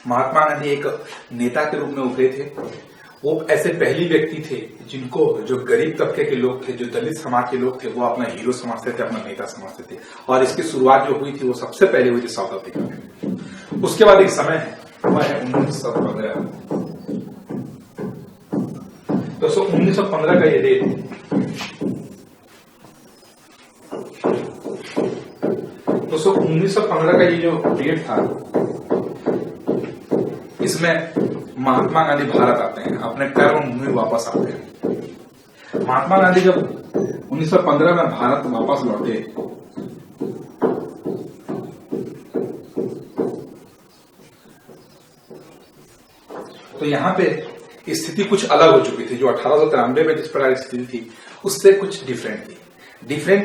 महात्मा गांधी एक नेता के रूप में उभरे थे। वो ऐसे पहली व्यक्ति थे जिनको जो गरीब तबके के लोग थे, जो दलित समाज के लोग थे, वो अपना हीरो समझते थे, अपना नेता समझते थे। और इसकी शुरुआत जो हुई थी वो सबसे पहले हुई थी साउथ अफ्रीका में। उसके बाद एक समय है, वह है 1915। दोस्तों 1915 का ये डेट, दोस्तों 1915 का ये जो डेट था, इसमें महात्मा गांधी भारत आते हैं, अपने कर्म भूमि वापस आते हैं। महात्मा गांधी जब 1915 में भारत वापस लौटे तो यहां पे स्थिति कुछ अलग हो चुकी थी। जो 1893 में जिस प्रकार की स्थिति थी उससे कुछ डिफरेंट थी। डिफरेंट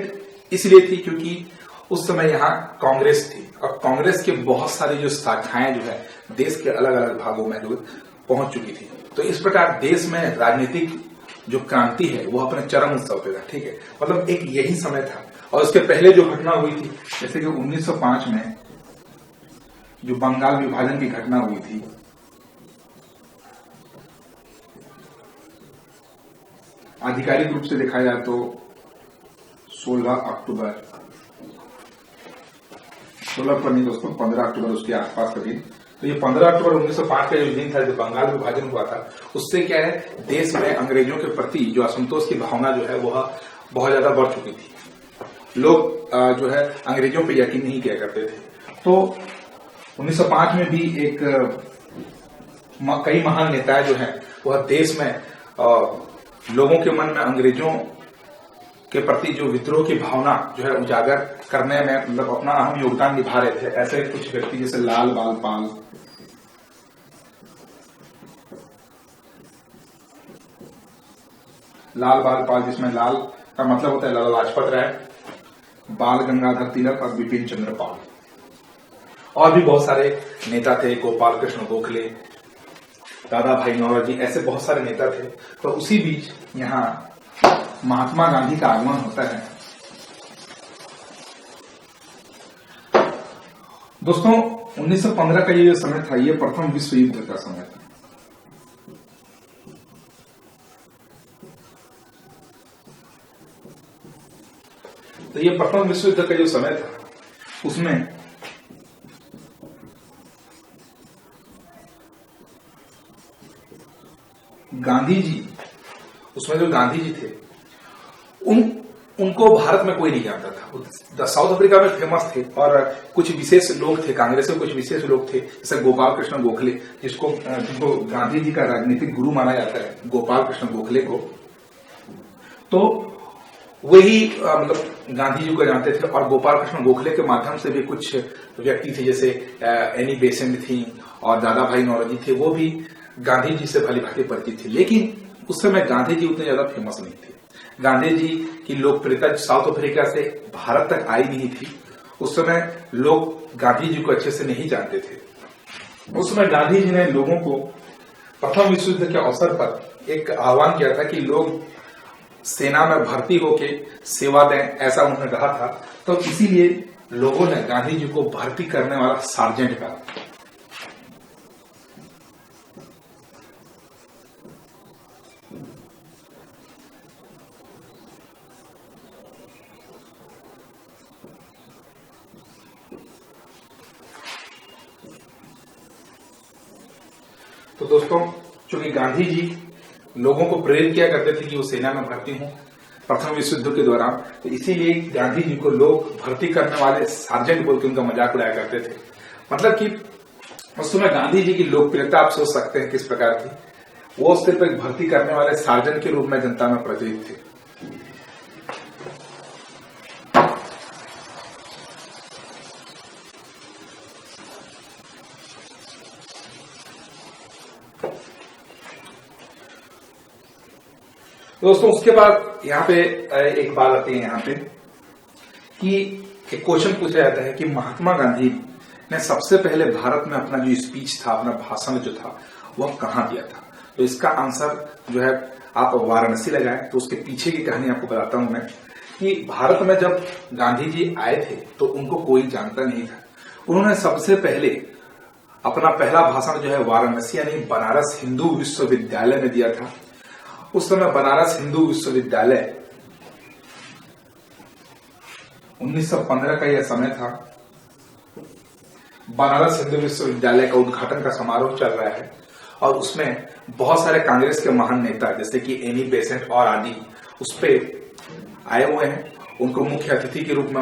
इसलिए थी क्योंकि उस समय यहाँ कांग्रेस थी और कांग्रेस के बहुत सारी जो शाखाएं जो है देश के अलग अलग भागों में जो पहुंच चुकी थी। तो इस प्रकार देश में राजनीतिक जो क्रांति है वो अपने चरम उत्सव पे था। ठीक है, मतलब एक यही समय था। और उसके पहले जो घटना हुई थी, जैसे कि 1905 में जो बंगाल विभाजन की घटना हुई थी, आधिकारिक रूप से देखा जाए तो 16 अक्टूबर 16 पर नहीं दोस्तों, 15 अक्टूबर उसके आसपास का दिन। तो ये 15 अक्टूबर 1905 का जो दिन था, जो बंगाल विभाजन हुआ था, उससे क्या है, देश में अंग्रेजों के प्रति जो असंतोष की भावना जो है वह बहुत ज्यादा बढ़ चुकी थी। लोग जो है अंग्रेजों पर यकीन नहीं किया करते थे। तो 1905 में भी एक कई महान नेता जो है वह देश में लोगों के मन में अंग्रेजों के प्रति जो विद्रोह की भावना जो है उजागर करने में मतलब अपना अहम योगदान निभा रहे थे। ऐसे कुछ व्यक्ति जैसे लाल बाल पाल, जिसमें लाल का मतलब होता है लाला लाजपत राय, बाल गंगाधर तिलक और बिपिन चंद्र पाल। और भी बहुत सारे नेता थे, गोपाल कृष्ण गोखले, दादा भाई नौरोजी, ऐसे बहुत सारे नेता थे। तो उसी बीच यहाँ महात्मा गांधी का आगमन होता है। दोस्तों 1915 का ये जो समय था, ये प्रथम विश्व युद्ध का समय था। तो ये प्रथम विश्व युद्ध का जो समय था उसमें गांधी जी, उसमें जो गांधी जी थे उनको भारत में कोई नहीं जानता था। साउथ अफ्रीका में फेमस थे और कुछ विशेष लोग थे, कांग्रेस के कुछ विशेष लोग थे, जैसे गोपाल कृष्ण गोखले, जिनको गांधी जी का राजनीतिक गुरु माना जाता है, गोपाल कृष्ण गोखले को। तो वही मतलब गांधी जी को जानते थे। और गोपाल कृष्ण गोखले के माध्यम से भी कुछ व्यक्ति थे, जैसे एनी बेसेंट थी और दादा भाई नौरोजी थे, वो भी गांधी जी से भली भांति परिचित थे। लेकिन उस समय गांधी जी उतने ज्यादा फेमस नहीं थे। गांधी जी की लोकप्रियता साउथ अफ्रीका से भारत तक आई नहीं थी। उस समय लोग गांधी जी को अच्छे से नहीं जानते थे। उस समय गांधी जी ने लोगों को प्रथम विश्व युद्ध के अवसर पर एक आह्वान किया था कि लोग सेना में भर्ती होके सेवा दें, ऐसा उन्होंने कहा था। तो इसीलिए लोगों ने गांधी जी को भर्ती करने वाला सार्जेंट कहा। तो दोस्तों, चूंकि गांधी जी लोगों को प्रेरित किया करते थे कि वो सेना में भर्ती हों प्रथम विश्व युद्ध के दौरान, तो इसीलिए गांधी जी को लोग भर्ती करने वाले सार्जेंट बोल के उनका मजाक उड़ाया करते थे। मतलब कि उस समय गांधी जी की लोकप्रियता आप सोच सकते हैं किस प्रकार थी। वो सिर्फ एक भर्ती करने वाले सार्जेंट के रूप में जनता में प्रचलित थे। दोस्तों उसके बाद यहाँ पे एक बात आती है यहाँ पे कि एक क्वेश्चन पूछा जाता है कि महात्मा गांधी ने सबसे पहले भारत में अपना जो स्पीच था, अपना भाषण जो था, वह कहाँ दिया था। तो इसका आंसर जो है आप वाराणसी लगाएं। तो उसके पीछे की कहानी आपको बताता हूं मैं कि भारत में जब गांधी जी आए थे तो उनको कोई जानता नहीं था। उन्होंने सबसे पहले अपना पहला भाषण जो है वाराणसी यानी बनारस हिंदू विश्वविद्यालय में दिया था। उस समय बनारस हिंदू विश्वविद्यालय 1915 का यह समय था। बनारस हिंदू विश्वविद्यालय का उद्घाटन का समारोह चल रहा है और उसमें बहुत सारे कांग्रेस के महान नेता जैसे कि एनी बेसेंट और आदि उस पे आए हुए हैं। उनको मुख्य अतिथि के रूप में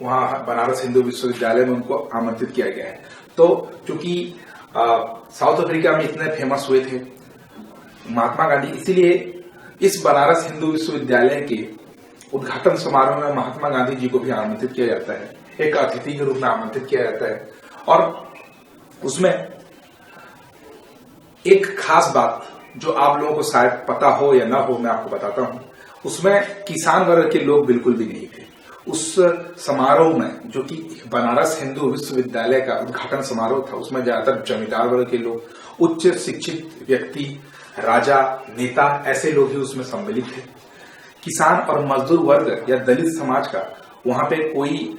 वहां बनारस हिंदू विश्वविद्यालय में उनको आमंत्रित किया गया है। तो चूंकि साउथ अफ्रीका में इतने फेमस हुए थे महात्मा गांधी, इसीलिए इस बनारस हिंदू विश्वविद्यालय के उद्घाटन समारोह में महात्मा गांधी जी को भी आमंत्रित किया जाता है, एक अतिथि के रूप में आमंत्रित किया जाता है। और उसमें एक खास बात जो आप लोगों को शायद पता हो या ना हो, मैं आपको बताता हूं। उसमें किसान वर्ग के लोग बिल्कुल भी नहीं थे। उस समारोह में जो कि बनारस हिंदू विश्वविद्यालय का उद्घाटन समारोह था, उसमें ज्यादातर जमींदार वर्ग के लोग, उच्च शिक्षित व्यक्ति, राजा, नेता, ऐसे लोग ही उसमें सम्मिलित थे। किसान और मजदूर वर्ग या दलित समाज का वहां पे कोई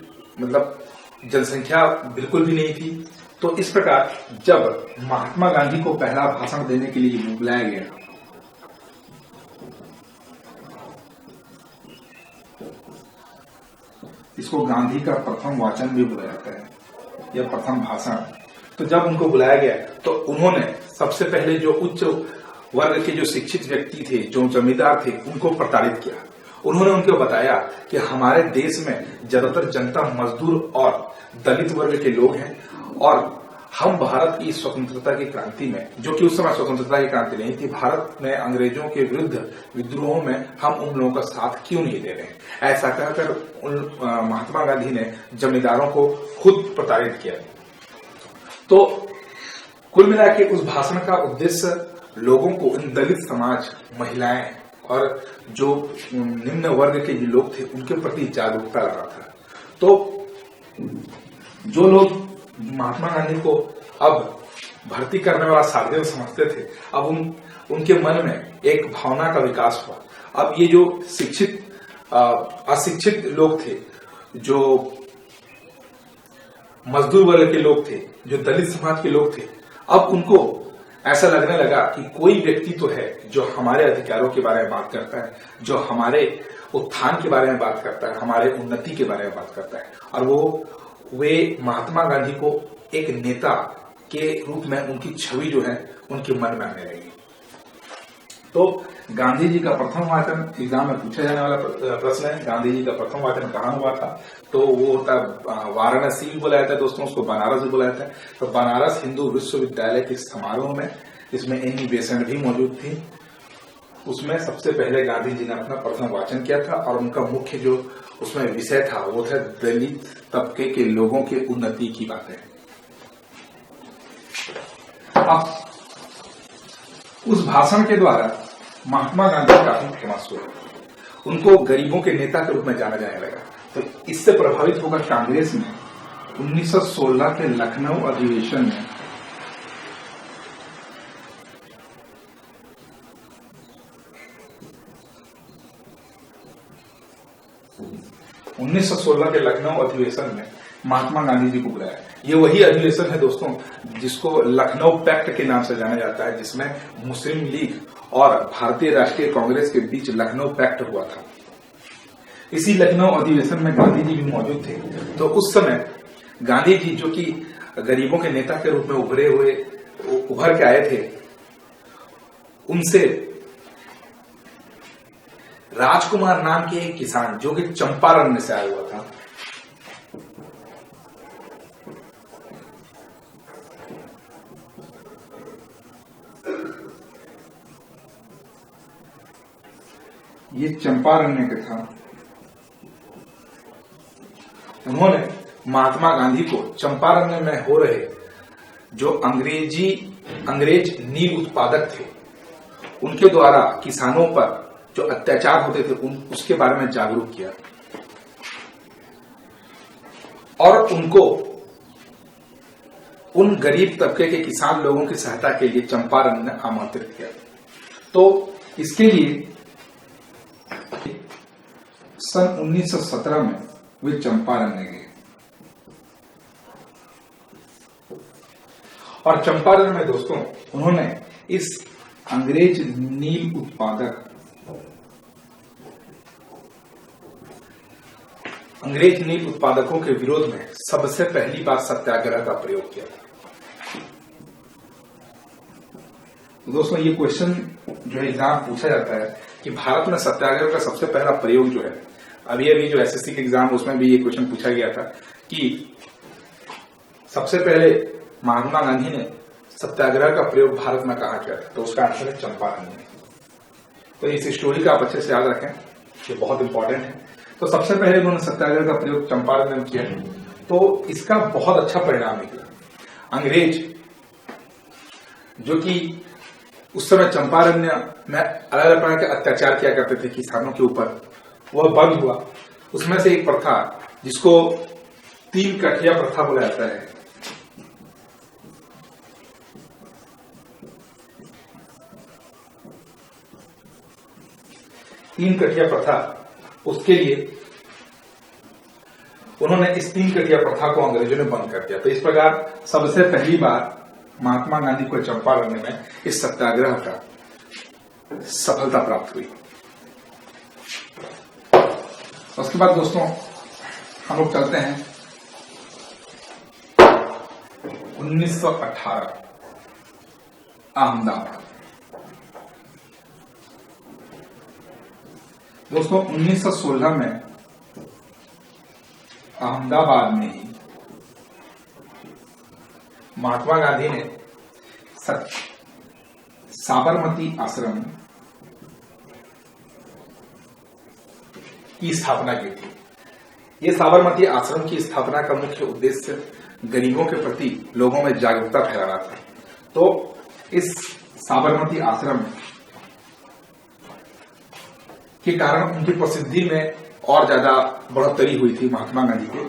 जनसंख्या बिल्कुल भी नहीं थी। तो इस प्रकार जब महात्मा गांधी को पहला भाषण देने के लिए बुलाया गया, इसको गांधी का प्रथम वाचन भी बुलाया जाता है, यह प्रथम भाषण। तो जब उनको बुलाया गया तो उन्होंने सबसे पहले जो उच्च वर्ग के जो शिक्षित व्यक्ति थे, जो जमींदार थे, उनको प्रताड़ित किया। उन्होंने उनको बताया कि हमारे देश में ज्यादातर जनता मजदूर और दलित वर्ग के लोग हैं और हम भारत की स्वतंत्रता की क्रांति में, जो कि उस समय स्वतंत्रता की क्रांति नहीं थी, भारत में अंग्रेजों के विरुद्ध विद्रोहों में हम उन लोगों का साथ क्यों नहीं दे रहे। ऐसा कहकर महात्मा गांधी ने जमींदारों को खुद प्रताड़ित किया। तो कुल मिला के उस भाषण का उद्देश्य लोगों को, इन दलित समाज, महिलाएं और जो निम्न वर्ग के जो लोग थे उनके प्रति जागरूकता लाना था। तो जो लोग महात्मा गांधी को अब भर्ती करने वाला साधन समझते थे, अब उनके मन में एक भावना का विकास हुआ। अब ये जो शिक्षित अशिक्षित लोग थे, जो मजदूर वर्ग के लोग थे, जो दलित समाज के लोग थे, अब उनको ऐसा लगने लगा कि कोई व्यक्ति तो है जो हमारे अधिकारों के बारे में बात करता है, जो हमारे उत्थान के बारे में बात करता है, हमारे उन्नति के बारे में बात करता है। और वे महात्मा गांधी को एक नेता के रूप में उनकी छवि जो है उनके मन में आने लगी। तो गांधी जी का प्रथम वाचन एग्जाम में पूछा जाने वाला प्रश्न है। गांधी जी का प्रथम वाचन कहाँ हुआ था? तो वो होता वाराणसी भी बोला जाता है दोस्तों, उसको बनारस भी बोला जाता है। तो बनारस हिंदू विश्वविद्यालय के समारोह में इसमें एनी बेसेंट भी मौजूद थी। उसमें सबसे पहले गांधी जी ने अपना प्रथम वाचन किया था और उनका मुख्य जो उसमें विषय था वो था दलित तबके के लोगों के उन्नति की बातें। अब उस भाषण के द्वारा महात्मा गांधी काफी फेमस हुए, उनको गरीबों के नेता के रूप में जाना जाने लगा। तो इससे प्रभावित होकर कांग्रेस ने 1916 के लखनऊ अधिवेशन में 1916 के लखनऊ अधिवेशन में महात्मा गांधी जी को बुलाया। ये वही अधिवेशन है दोस्तों जिसको लखनऊ पैक्ट के नाम से जाना जाता है, जिसमें मुस्लिम लीग और भारतीय राष्ट्रीय कांग्रेस के बीच लखनऊ पैक्ट हुआ था। इसी लखनऊ अधिवेशन में गांधी जी भी मौजूद थे। तो उस समय गांधी जी, जो कि गरीबों के नेता के रूप में उभर के आए थे, उनसे राजकुमार नाम के एक किसान, जो कि चंपारण से आया हुआ था, ये चंपारण्य का था, उन्होंने महात्मा गांधी को चंपारण्य में हो रहे जो अंग्रेज नील उत्पादक थे, उनके द्वारा किसानों पर जो अत्याचार होते थे उसके बारे में जागरूक किया और उनको उन गरीब तबके के किसान लोगों की सहायता के लिए चंपारण ने आमंत्रित किया। तो इसके लिए सन 1917 में वे चंपारण गए और चंपारण में दोस्तों उन्होंने इस अंग्रेज नील उत्पादकों के विरोध में सबसे पहली बार सत्याग्रह का प्रयोग किया था। दोस्तों ये क्वेश्चन जो है एग्जाम पूछा जाता है कि भारत में सत्याग्रह का सबसे पहला प्रयोग जो है, अभी जो एसएससी के एग्जाम उसमें भी ये क्वेश्चन पूछा गया था कि सबसे पहले महात्मा गांधी ने सत्याग्रह का प्रयोग भारत में कहाँ किया था, तो उसका आंसर है चंपारण में। तो इस स्टोरी का आप अच्छे से याद रखें, ये बहुत इंपॉर्टेंट है। तो सबसे पहले उन्होंने सत्याग्रह का प्रयोग चंपारण में किया, तो इसका बहुत अच्छा परिणाम निकला। अंग्रेज जो कि उस समय चंपारण में अलग अलग प्रकार के अत्याचार किया करते थे किसानों के ऊपर, वह बंद हुआ। उसमें से एक प्रथा जिसको 3 कठिया प्रथा बोला जाता है, तीन कठिया प्रथा, उसके लिए उन्होंने इस 3 कठिया प्रथा को अंग्रेजों ने बंद कर दिया। तो इस प्रकार सबसे पहली बार महात्मा गांधी को चंपारण में इस सत्याग्रह का सफलता प्राप्त हुई। उसके बाद दोस्तों हम लोग चलते हैं 1918 अहमदाबाद। दोस्तों 1916 में अहमदाबाद में ही महात्मा गांधी ने साबरमती आश्रम की स्थापना की थी। ये साबरमती आश्रम की स्थापना का मुख्य उद्देश्य गरीबों के प्रति लोगों में जागरूकता फैलाना था। तो इस साबरमती आश्रम के कारण उनकी प्रसिद्धि में और ज्यादा बढ़ोतरी हुई थी महात्मा गांधी के।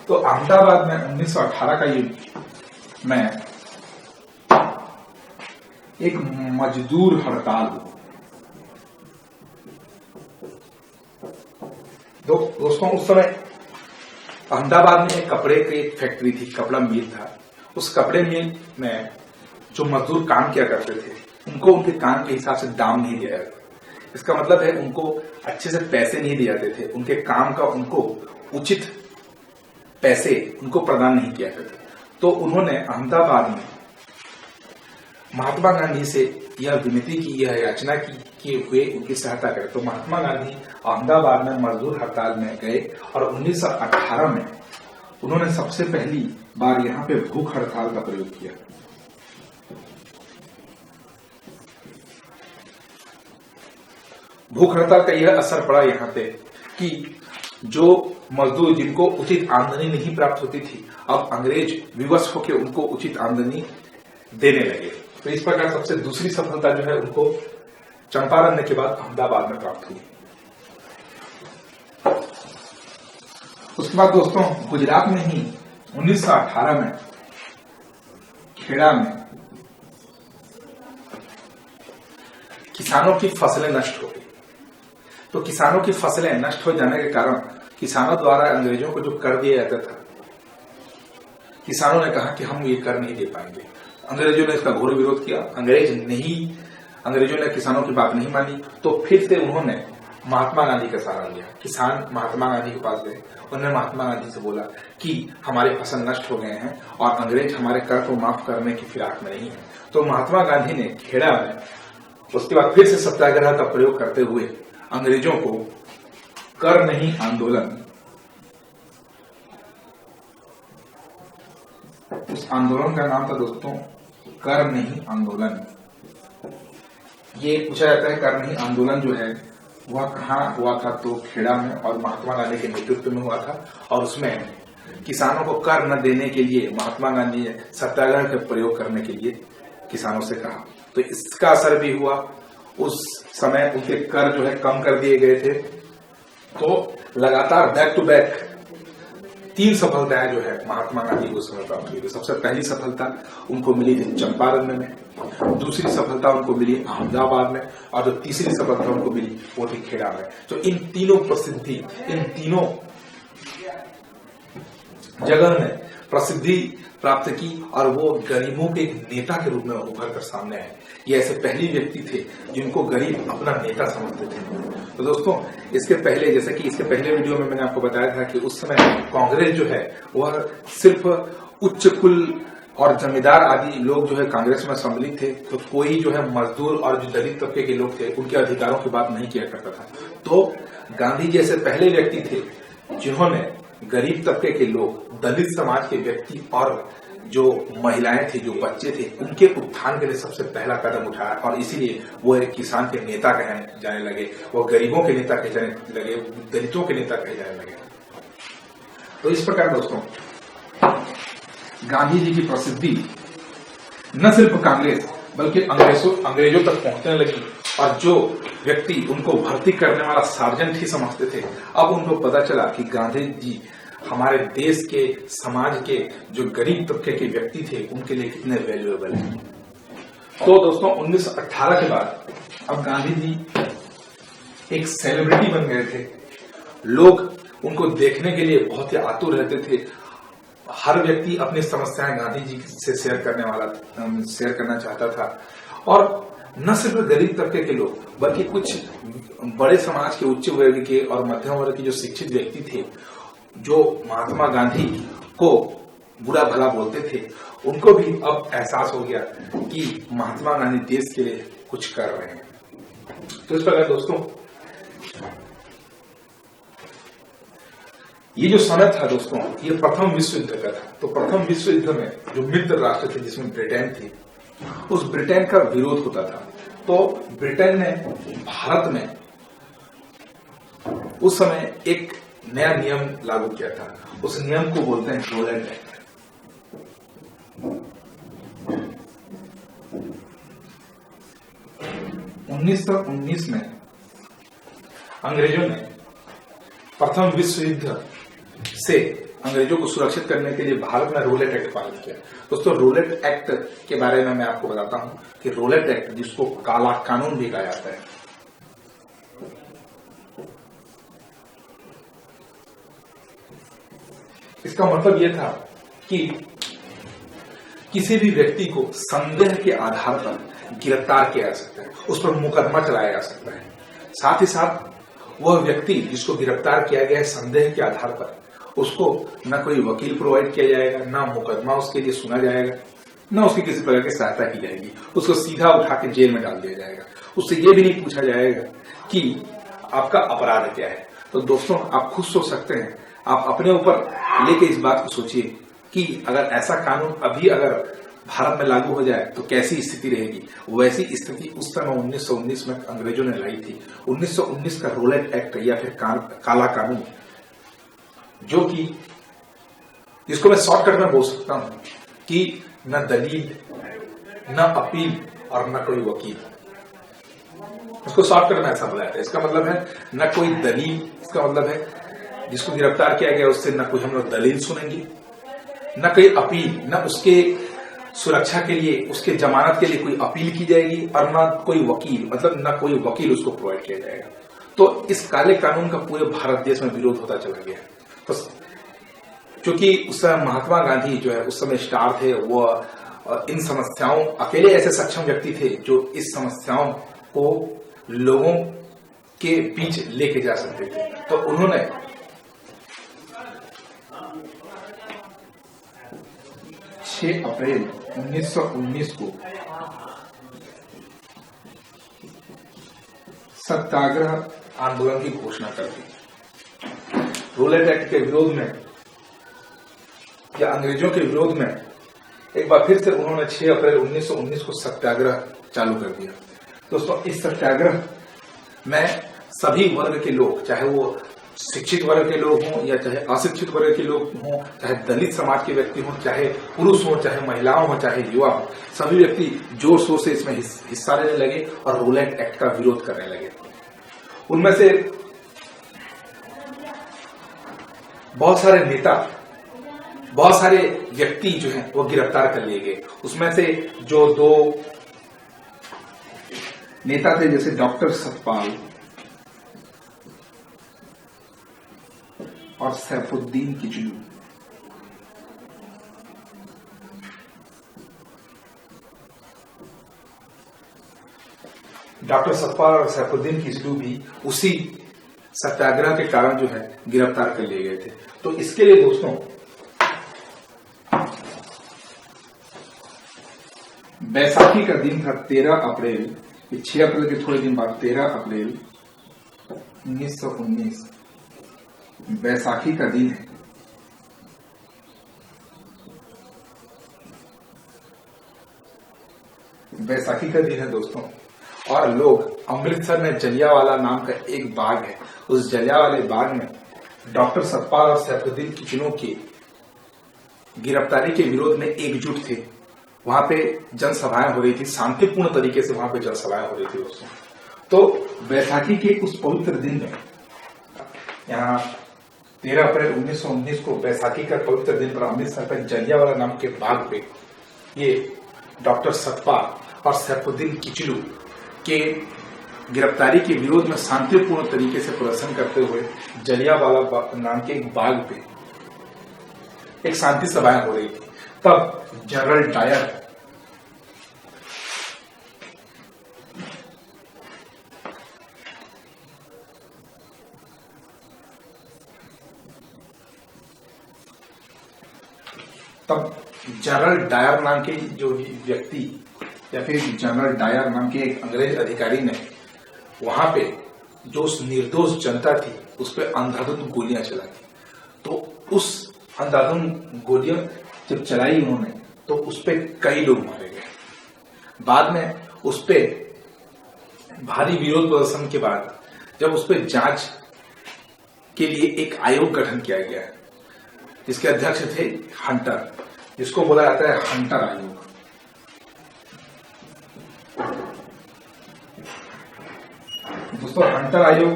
तो अहमदाबाद में 1918 का युद्ध में एक मजदूर हड़ताल हुई। दोस्तों उस समय अहमदाबाद में एक कपड़े की एक फैक्ट्री थी, कपड़ा मिल था। उस कपड़े मिल में जो मजदूर काम किया करते थे उनको उनके काम के हिसाब से दाम नहीं दिया जाता। इसका मतलब है उनको अच्छे से पैसे नहीं दिए जाते थे, उनके काम का उनको उचित पैसे उनको प्रदान नहीं किया करते। तो उन्होंने अहमदाबाद में महात्मा गांधी से यह विनती की, यह याचना की कि वे उनकी सहायता करें। तो महात्मा गांधी अहमदाबाद में मजदूर हड़ताल में गए और 1918 में उन्होंने सबसे पहली बार यहाँ पे भूख हड़ताल का प्रयोग किया। भूख हड़ताल का यह असर पड़ा यहाँ पे कि जो मजदूर जिनको उचित आमदनी नहीं प्राप्त होती थी, अब अंग्रेज विवश होकर उनको उचित आमदनी देने लगे। तो इस प्रकार सबसे दूसरी सफलता जो है उनको चंपारण के बाद अहमदाबाद में प्राप्त हुई। उसके बाद दोस्तों गुजरात में ही 1918 में खेड़ा में किसानों की फसलें नष्ट हो गई। तो किसानों की फसलें नष्ट हो जाने के कारण किसानों द्वारा अंग्रेजों को जो कर दिया जाता था, किसानों ने कहा कि हम ये कर नहीं दे पाएंगे। अंग्रेजों ने इसका घोर विरोध किया। अंग्रेजों ने किसानों की बात नहीं मानी। तो फिर से उन्होंने महात्मा गांधी का सहारा लिया। किसान महात्मा गांधी के पास गए, उन्होंने महात्मा गांधी से बोला कि हमारे फसल नष्ट हो गए हैं और अंग्रेज हमारे कर को माफ करने की फिराक में नहीं है। तो महात्मा गांधी ने खेड़ा में उसके बाद फिर से सत्याग्रह का प्रयोग करते हुए अंग्रेजों को कर नहीं आंदोलन, उस आंदोलन का नाम था दोस्तों कर नहीं आंदोलन। ये पूछा जाता है कर नहीं आंदोलन जो है वह कहाँ हुआ था, तो खेड़ा में और महात्मा गांधी के नेतृत्व में हुआ था। और उसमें किसानों को कर न देने के लिए महात्मा गांधी ने सत्याग्रह का प्रयोग करने के लिए किसानों से कहा। तो इसका असर भी हुआ। उस समय उनके कर जो है कम कर दिए गए थे। तो लगातार बैक टू बैक 3 सफलताएं जो है महात्मा गांधी को समय प्राप्त हुई। सबसे पहली सफलता उनको मिली थी चंपारण में, दूसरी सफलता उनको मिली अहमदाबाद में, और जो तीसरी सफलता उनको मिली वो थी खेड़ा में। तो इन तीनों प्रसिद्धि, इन तीनों जगह में प्रसिद्धि प्राप्त की और वो गरीबों के एक नेता के रूप में उभर कर सामने आए। ये ऐसे पहले व्यक्ति थे जिनको गरीब अपना नेता समझते थे। तो दोस्तों, इसके पहले, जैसे कि इसके पहले वीडियो में मैंने आपको बताया था कि उस समय कांग्रेस जो है वह सिर्फ उच्च कुल और जमींदार आदि लोग जो है कांग्रेस में सम्मिलित थे। तो कोई जो है मजदूर और जो दलित तबके के लोग थे उनके अधिकारों की बात नहीं किया करता था। तो गांधी जैसे पहले व्यक्ति थे जिन्होंने गरीब तबके के लोग, दलित समाज के व्यक्ति और जो महिलाएं थी, जो बच्चे थे, उनके उत्थान के लिए सबसे पहला कदम उठाया और इसीलिए वो एक किसान के नेता कहे जाने लगे, वो गरीबों के नेता कहे जाने लगे, दलितों के नेता कहे जाने लगे। तो इस प्रकार दोस्तों, गांधी जी की प्रसिद्धि न सिर्फ कांग्रेस बल्कि अंग्रेजों तक पहुंचने लगी और जो व्यक्ति उनको भर्ती करने वाला सार्जेंट ही समझते थे, अब उनको पता चला कि गांधी जी हमारे देश के, समाज के जो गरीब तबके के व्यक्ति थे उनके लिए कितने वैल्यूएबल हैं। तो दोस्तों, 1918 के बाद अब गांधी जी एक सेलिब्रिटी बन गए थे। लोग उनको देखने के लिए बहुत ही आतुर रहते थे। हर व्यक्ति अपनी समस्याएं गांधी जी से शेयर करना चाहता था। और न सिर्फ गरीब तबके के लोग बल्कि कुछ बड़े समाज के, उच्च वर्ग के और मध्यम वर्ग के जो शिक्षित व्यक्ति थे, जो महात्मा गांधी को बुरा भला बोलते थे, उनको भी अब एहसास हो गया कि महात्मा गांधी देश के लिए कुछ कर रहे हैं। तो इस प्रकार दोस्तों, ये जो समय था दोस्तों, ये प्रथम विश्व युद्ध का था। तो प्रथम विश्व युद्ध में जो मित्र राष्ट्र थे जिसमें ब्रिटेन थी, उस ब्रिटेन का विरोध होता था। तो ब्रिटेन ने भारत में उस समय एक नया नियम लागू किया था। उस नियम को बोलते हैं रोलेट एक्ट। (1919) में अंग्रेजों ने प्रथम विश्व युद्ध से अंग्रेजों को सुरक्षित करने के लिए भारत में रोलेट एक्ट पारित किया। दोस्तों, रोलेट एक्ट के बारे में मैं आपको बताता हूं कि रोलेट एक्ट, जिसको काला कानून भी कहा जाता है, इसका मतलब यह था कि किसी भी व्यक्ति को संदेह के आधार पर गिरफ्तार किया जा सकता है, उस पर मुकदमा चलाया जा सकता है। साथ ही साथ वह व्यक्ति जिसको गिरफ्तार किया गया है संदेह के आधार पर, उसको न कोई वकील प्रोवाइड किया जाएगा, न मुकदमा उसके लिए सुना जाएगा, न उसकी किसी प्रकार की सहायता की जाएगी। उसको सीधा उठा के जेल में डाल दिया जाएगा। उससे यह भी नहीं पूछा जाएगा कि आपका अपराध क्या है। तो दोस्तों, आप खुद सोच सकते हैं, आप अपने ऊपर लेके इस बात को सोचिए कि अगर ऐसा कानून अभी अगर भारत में लागू हो जाए तो कैसी स्थिति रहेगी। वैसी स्थिति उस समय 1919 में अंग्रेजों ने लाई थी। 1919 का रोलेट एक्ट या फिर काला कानून, जो कि जिसको मैं शॉर्टकट में बोल सकता हूं कि न दलील, न अपील और न कोई वकील। उसको शॉर्टकट में ऐसा बोला जाता है। इसका मतलब है न कोई दलील, इसका मतलब है जिसको गिरफ्तार किया गया उससे न कोई हम लोग दलील सुनेंगे, न कोई अपील, न उसके सुरक्षा के लिए, उसके जमानत के लिए कोई अपील की जाएगी और न कोई वकील, मतलब न कोई वकील उसको प्रोवाइड किया जाएगा। तो इस काले कानून का पूरे भारत देश में विरोध होता चला गया। तो क्योंकि उस समय महात्मा गांधी जो है उस समय स्टार थे, वो इन समस्याओं, अकेले ऐसे सक्षम व्यक्ति थे जो इस समस्याओं को लोगों के बीच लेके जा सकते थे। तो उन्होंने 6 अप्रैल 1919 को सत्याग्रह आंदोलन की घोषणा कर दी। रोलेट एक्ट के विरोध में या अंग्रेजों के विरोध में एक बार फिर से उन्होंने 6 अप्रैल 1919 को सत्याग्रह चालू कर दिया। दोस्तों, इस सत्याग्रह में सभी वर्ग के लोग, चाहे वो शिक्षित वर्ग के लोग हों या चाहे अशिक्षित वर्ग के लोग हों, चाहे दलित समाज के व्यक्ति हों, चाहे पुरुष हों, चाहे महिलाओं हों, चाहे युवा हों, सभी व्यक्ति जोर शोर से इसमें हिस्सा लेने लगे और रोलेट एक्ट का विरोध करने लगे। उनमें से बहुत सारे नेता, बहुत सारे व्यक्ति जो हैं वो गिरफ्तार कर लिए गए। उसमें से जो 2 नेता थे, जैसे डॉक्टर सतपाल और सैफुद्दीन किचलू, डॉक्टर सतपाल और सैफुद्दीन किचलू भी उसी सत्याग्रह के कारण जो है गिरफ्तार कर लिए गए थे। तो इसके लिए दोस्तों बैसाखी का दिन था 13 अप्रैल, 6 अप्रैल के थोड़े दिन बाद 13 अप्रैल 1919 बैसाखी का दिन है। बैसाखी का दिन है दोस्तों, और लोग अमृतसर में जलियांवाला नाम का एक बाग है, उस जलियांवाले बाग में डॉक्टर सतपाल और सैफुद्दीन किचलू की गिरफ्तारी के विरोध में एकजुट थे। वहां पे जनसभाएं हो रही थी, शांतिपूर्ण तरीके से वहां पे जनसभाएं हो रही थी दोस्तों। तो बैसाखी के उस पवित्र दिन में यहाँ 13 अप्रैल 1919 को बैसाखी का पवित्र दिन पर अमृतसर पर जलियांवाला नाम के बाग पे ये डॉक्टर सतपाल और सैफुद्दीन किचलू के गिरफ्तारी के विरोध में शांतिपूर्ण तरीके से प्रदर्शन करते हुए जलियांवाला नाम के एक बाग पे एक शांति सभाएं हो रही थी। तब जनरल डायर नाम के जो व्यक्ति या फिर जनरल डायर नाम के एक अंग्रेज अधिकारी ने वहां पे जो उस निर्दोष जनता थी उस पर अंधाधुंध गोलियां चलाई। तो उस अंधाधुंध गोलियां जब चलाई उन्होंने तो उस पे कई लोग मारे गए। बाद में उस पे भारी विरोध प्रदर्शन के बाद जब उस पे जांच के लिए एक आयोग गठन किया गया, जिसके अध्यक्ष थे हंटर, जिसको बोला जाता है हंटर आयोग। दोस्तों हंटर आयोग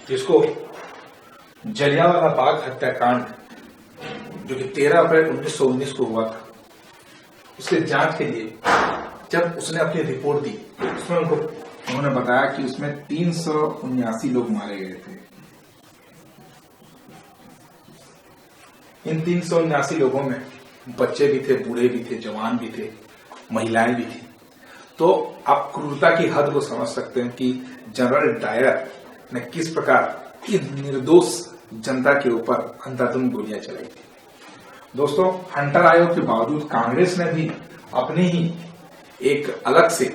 जिसको जलियांवाला बाग हत्याकांड जो कि 13 अप्रैल 1919 को हुआ था, उसके जांच के लिए जब उसने अपनी रिपोर्ट दी उसमें उन्होंने बताया कि उसमें 379 लोग मारे गए थे। इन 379 लोगों में बच्चे भी थे, बूढ़े भी थे, जवान भी थे, महिलाएं भी थी। तो आप क्रूरता की हद को समझ सकते हैं कि जनरल डायर ने किस प्रकार इन निर्दोष जनता के ऊपर अंधाधुंध गोलियां चलाई थी। दोस्तों हंटर आयोग के बावजूद कांग्रेस ने भी अपने ही एक अलग से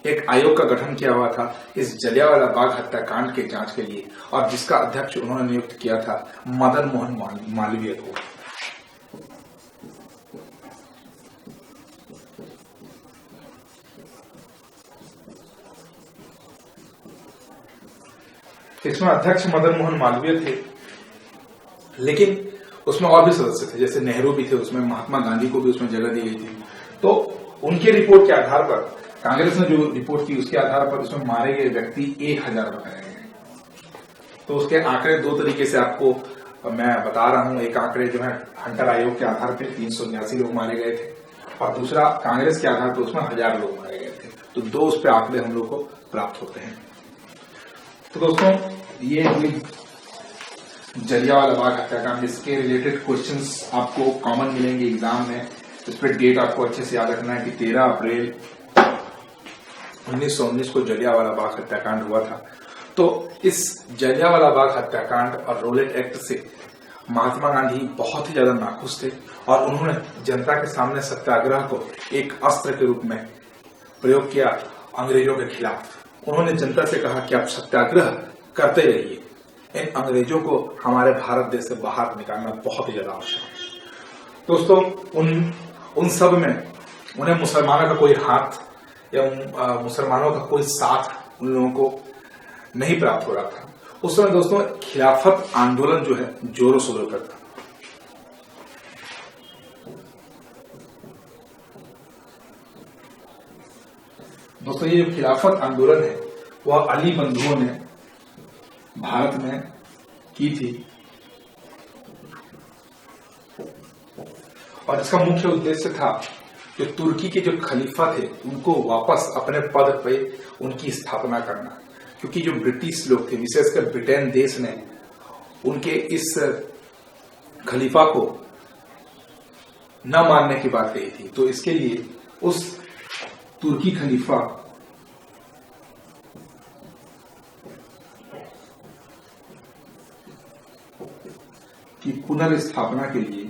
एक आयोग का गठन किया हुआ था इस जलियांवाला बाग हत्याकांड के जांच के लिए, और जिसका अध्यक्ष उन्होंने नियुक्त किया था मदन मोहन मालवीय को। इसमें अध्यक्ष मदन मोहन मालवीय थे, लेकिन उसमें और भी सदस्य थे, जैसे नेहरू भी थे, उसमें महात्मा गांधी को भी उसमें जगह दी गई थी। तो उनके रिपोर्ट के आधार पर कांग्रेस ने जो रिपोर्ट की उसके आधार पर उसमें मारे गए व्यक्ति 1000 बताए गए। तो उसके आंकड़े दो तरीके से आपको मैं बता रहा हूं। एक आंकड़े जो है हंटर आयोग के आधार पर 379 लोग मारे गए थे, और दूसरा कांग्रेस के आधार पर उसमें 1000 लोग मारे गए थे। तो दो उस पर आंकड़े हम लोग को प्राप्त होते हैं। तो दोस्तों ये हुई जलियांवाला बाग हत्याकांड। इसके रिलेटेड क्वेश्चंस आपको कॉमन मिलेंगे एग्जाम में। इस पर डेट आपको अच्छे से याद रखना है कि 13 अप्रैल 1919 को जलियांवाला बाग हत्याकांड हुआ था। तो इस जलियांवाला बाग हत्याकांड और रोलेट एक्ट से महात्मा गांधी बहुत ही ज्यादा नाखुश थे, और उन्होंने जनता के सामने सत्याग्रह को एक अस्त्र के रूप में प्रयोग किया अंग्रेजों के खिलाफ। उन्होंने जनता से कहा कि आप सत्याग्रह करते रहिए, इन अंग्रेजों को हमारे भारत देश से बाहर निकालना बहुत ही ज्यादा आवश्यक है। दोस्तों उन सब में उन्हें मुसलमानों का कोई हाथ या मुसलमानों का कोई साथ उन लोगों को नहीं प्राप्त हो रहा था। उस समय दोस्तों खिलाफत आंदोलन जो है जोरों शोरों पर था। दोस्तों ये जो खिलाफत आंदोलन है वह अली बंधुओं ने भारत में की थी, और इसका मुख्य उद्देश्य था जो तुर्की के जो खलीफा थे उनको वापस अपने पद पे उनकी स्थापना करना। क्योंकि जो ब्रिटिश लोग थे, विशेषकर ब्रिटेन देश ने उनके इस खलीफा को न मानने की बात कही थी। तो इसके लिए उस तुर्की खलीफा पुनर्स्थापना के लिए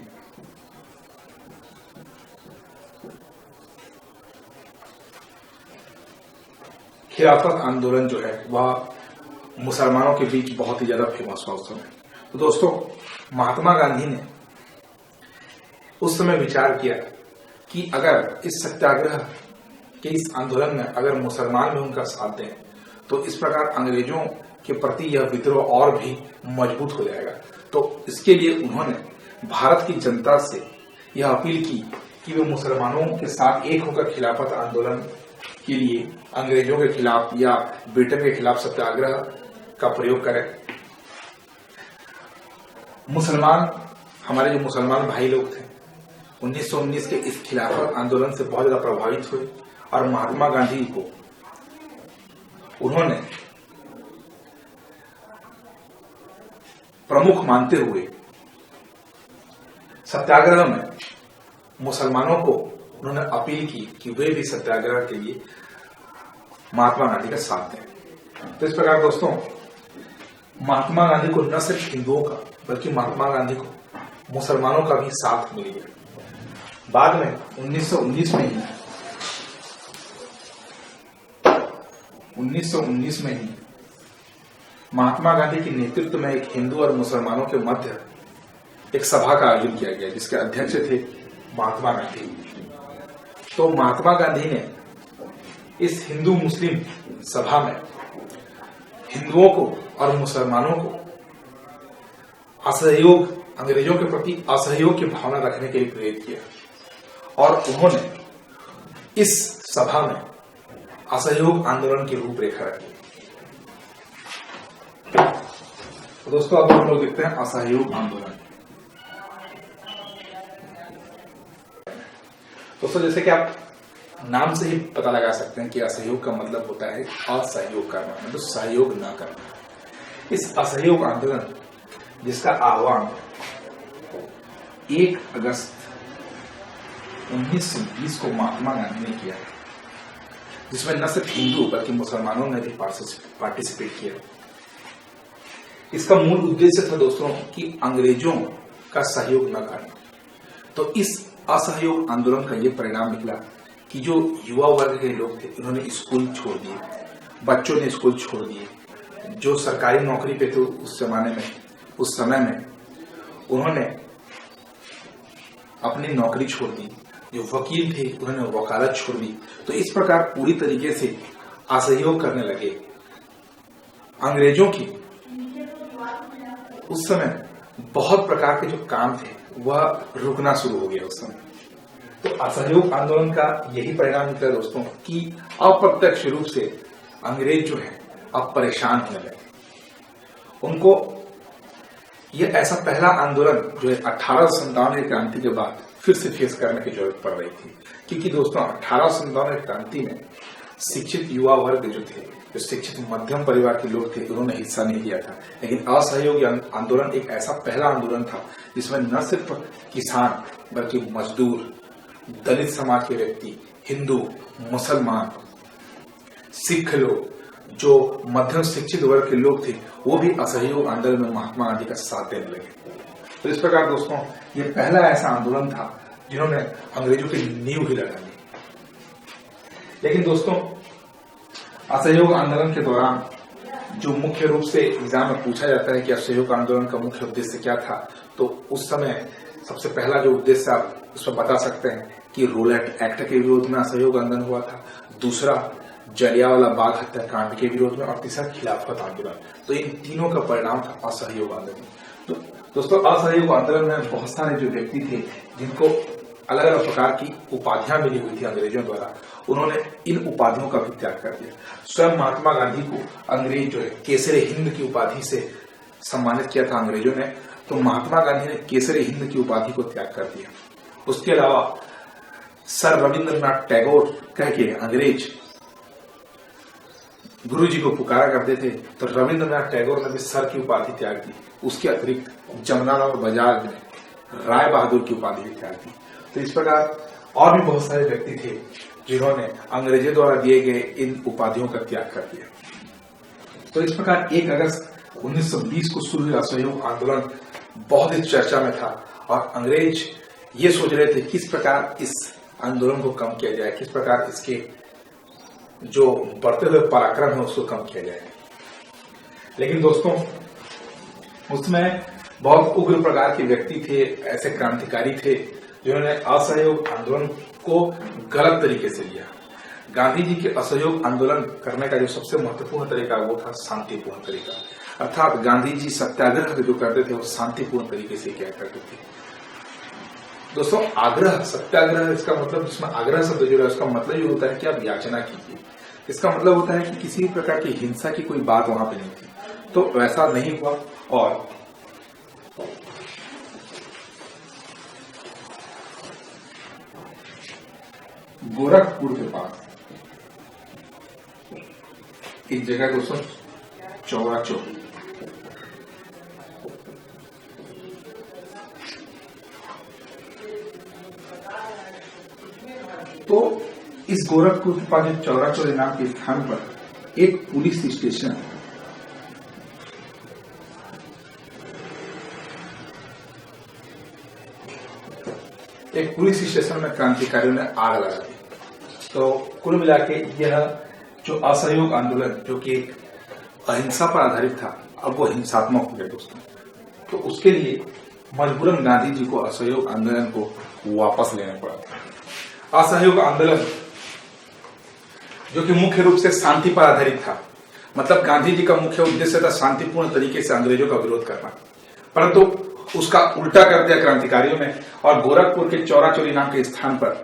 खिलाफत आंदोलन जो है वह मुसलमानों के बीच बहुत ही ज्यादा फेमस हुआ उस समय। तो दोस्तों, महात्मा गांधी ने उस समय विचार किया कि अगर इस सत्याग्रह के इस आंदोलन में अगर मुसलमान भी उनका साथ दें तो इस प्रकार अंग्रेजों के प्रति यह विद्रोह और भी मजबूत हो जाएगा। तो इसके लिए उन्होंने भारत की जनता से यह अपील की कि वे मुसलमानों के साथ एक होकर खिलाफत आंदोलन के लिए अंग्रेजों के खिलाफ या ब्रिटेन के खिलाफ सत्याग्रह का प्रयोग करें। हमारे जो मुसलमान भाई लोग थे 1919 के इस खिलाफत आंदोलन से बहुत ज्यादा प्रभावित हुए और महात्मा गांधी को उन्होंने प्रमुख मानते हुए सत्याग्रह में मुसलमानों को उन्होंने अपील की कि वे भी सत्याग्रह के लिए महात्मा गांधी का साथ दें। तो इस प्रकार दोस्तों, महात्मा गांधी को न सिर्फ हिंदुओं का बल्कि महात्मा गांधी को मुसलमानों का भी साथ मिल गया। बाद में 1919 में ही महात्मा गांधी के नेतृत्व में एक हिंदू और मुसलमानों के मध्य एक सभा का आयोजन किया गया जिसके अध्यक्ष थे महात्मा गांधी। तो महात्मा गांधी ने इस हिंदू मुस्लिम सभा में हिंदुओं को और मुसलमानों को असहयोग, अंग्रेजों के प्रति असहयोग की भावना रखने के लिए प्रेरित किया और उन्होंने इस सभा में असहयोग आंदोलन की रूपरेखा रखी। तो दोस्तों, अब हम लोग देखते हैं असहयोग आंदोलन। दोस्तों, जैसे कि आप नाम से ही पता लगा सकते हैं कि असहयोग का मतलब होता है असहयोग करना, मतलब सहयोग न करना। इस असहयोग आंदोलन जिसका आह्वान 1 अगस्त 1920 को महात्मा गांधी ने किया, जिसमें न सिर्फ हिंदू बल्कि मुसलमानों ने भी पार्टिसिपेट किया। इसका मूल उद्देश्य था दोस्तों कि अंग्रेजों का सहयोग न करना। तो इस असहयोग आंदोलन का ये परिणाम निकला कि जो युवा वर्ग के लोग थे उन्होंने स्कूल छोड़ दिए, बच्चों ने स्कूल छोड़ दिए, जो सरकारी नौकरी पे थे उस समय में उन्होंने अपनी नौकरी छोड़ दी, जो वकील थे उन्होंने वकालत छोड़ दी। तो इस प्रकार पूरी तरीके से असहयोग करने लगे। अंग्रेजों की उस समय बहुत प्रकार के जो काम थे वह रुकना शुरू हो गया उस समय। तो असहयोग आंदोलन का यही परिणाम निकला दोस्तों कि अप्रत्यक्ष रूप से अंग्रेज जो है अब परेशान होने लगे। उनको यह ऐसा पहला आंदोलन जो है 1857 की क्रांति के बाद फिर से फेस करने की जरूरत पड़ रही थी, क्योंकि दोस्तों 1857 की क्रांति में शिक्षित युवा वर्ग जो थे, जो शिक्षित मध्यम परिवार के लोग थे, उन्होंने हिस्सा नहीं लिया था। लेकिन असहयोग आंदोलन एक ऐसा पहला आंदोलन था जिसमें न सिर्फ किसान बल्कि मजदूर, दलित समाज के व्यक्ति, हिंदू, मुसलमान, सिख लोग, जो मध्यम शिक्षित वर्ग के लोग थे, वो भी असहयोग आंदोलन में महात्मा गांधी का साथ देने लगे। तो इस प्रकार दोस्तों, ये पहला ऐसा आंदोलन था जिन्होंने अंग्रेजों की नींव ही लगा दी। लेकिन दोस्तों, असहयोग आंदोलन के दौरान जो मुख्य रूप से एग्जाम में पूछा जाता है कि असहयोग आंदोलन का मुख्य उद्देश्य क्या था, तो उस समय सबसे पहला जो उद्देश्य आप उसमें बता सकते हैं कि रोलेट एक्ट के विरोध में असहयोग आंदोलन हुआ था, दूसरा जलियांवाला बाग हत्याकांड के विरोध में और तीसरा खिलाफत आंदोलन। तो इन तीनों का परिणाम था असहयोग आंदोलन। तो दोस्तों, असहयोग आंदोलन में बहुत सारे जो व्यक्ति थे जिनको अलग अलग प्रकार की उपाधियां मिली हुई थी अंग्रेजों द्वारा, उन्होंने इन उपाधियों का भी त्याग कर दिया। स्वयं महात्मा गांधी को अंग्रेज जो है केसरे हिंद की उपाधि से सम्मानित किया था अंग्रेजों ने, तो महात्मा गांधी ने केसरे हिंद की उपाधि को त्याग कर दिया। उसके अलावा सर रविंद्रनाथ टैगोर कह के अंग्रेज गुरु जी को पुकारा करते थे, तो रविंद्रनाथ टैगोर ने भी सर की उपाधि त्याग दी। उसके अतिरिक्त जमनालाल बजाज ने राय बहादुर की उपाधि भी त्याग दी। तो इस प्रकार और भी बहुत सारे व्यक्ति थे जिन्होंने अंग्रेजों द्वारा दिए गए इन उपाधियों का त्याग कर दिया। तो इस प्रकार 1 अगस्त 1920 को शुरू हुआ असहयोग आंदोलन बहुत ही चर्चा में था और अंग्रेज ये सोच रहे थे किस प्रकार इस आंदोलन को कम किया जाए, किस प्रकार इसके जो बढ़ते हुए पराक्रम है उसको कम किया जाए। लेकिन दोस्तों उसमें बहुत उग्र प्रकार के व्यक्ति थे, ऐसे क्रांतिकारी थे जिन्होंने असहयोग आंदोलन को गलत तरीके से लिया। गांधी जी के असहयोग आंदोलन करने का जो सबसे महत्वपूर्ण तरीका वो था शांतिपूर्ण तरीका, अर्थात गांधी जी सत्याग्रह जो करते थे वो शांतिपूर्ण तरीके से किया करते थे। दोस्तों आग्रह, सत्याग्रह, इसका मतलब जिसमें आग्रह शब्द जुड़ा है उसका मतलब ये होता है कि आप याचना कीजिए। इसका मतलब होता है कि किसी भी प्रकार की हिंसा की कोई बात वहां पे नहीं थी, तो वैसा नहीं हुआ। और गोरखपुर के पास एक जगह दोस्तों चौराचौ, तो इस गोरखपुर के पास चौराचौ नाम के स्थान पर एक पुलिस स्टेशन, एक पुलिस स्टेशन में क्रांतिकारियों ने आग लगा दी। तो कुल मिला के यह जो असहयोग आंदोलन जो कि एक अहिंसा पर आधारित था, अब वो हिंसात्मक हो गया दोस्तों। तो उसके लिए मजबूरन गांधी जी को असहयोग आंदोलन को वापस लेना पड़ा। असहयोग आंदोलन जो कि मुख्य रूप से शांति पर आधारित था, मतलब गांधी जी का मुख्य उद्देश्य था शांतिपूर्ण तरीके से अंग्रेजों का विरोध करना, परंतु उसका उल्टा कर दिया क्रांतिकारियों में और गोरखपुर के चौराचौरी नाम के स्थान पर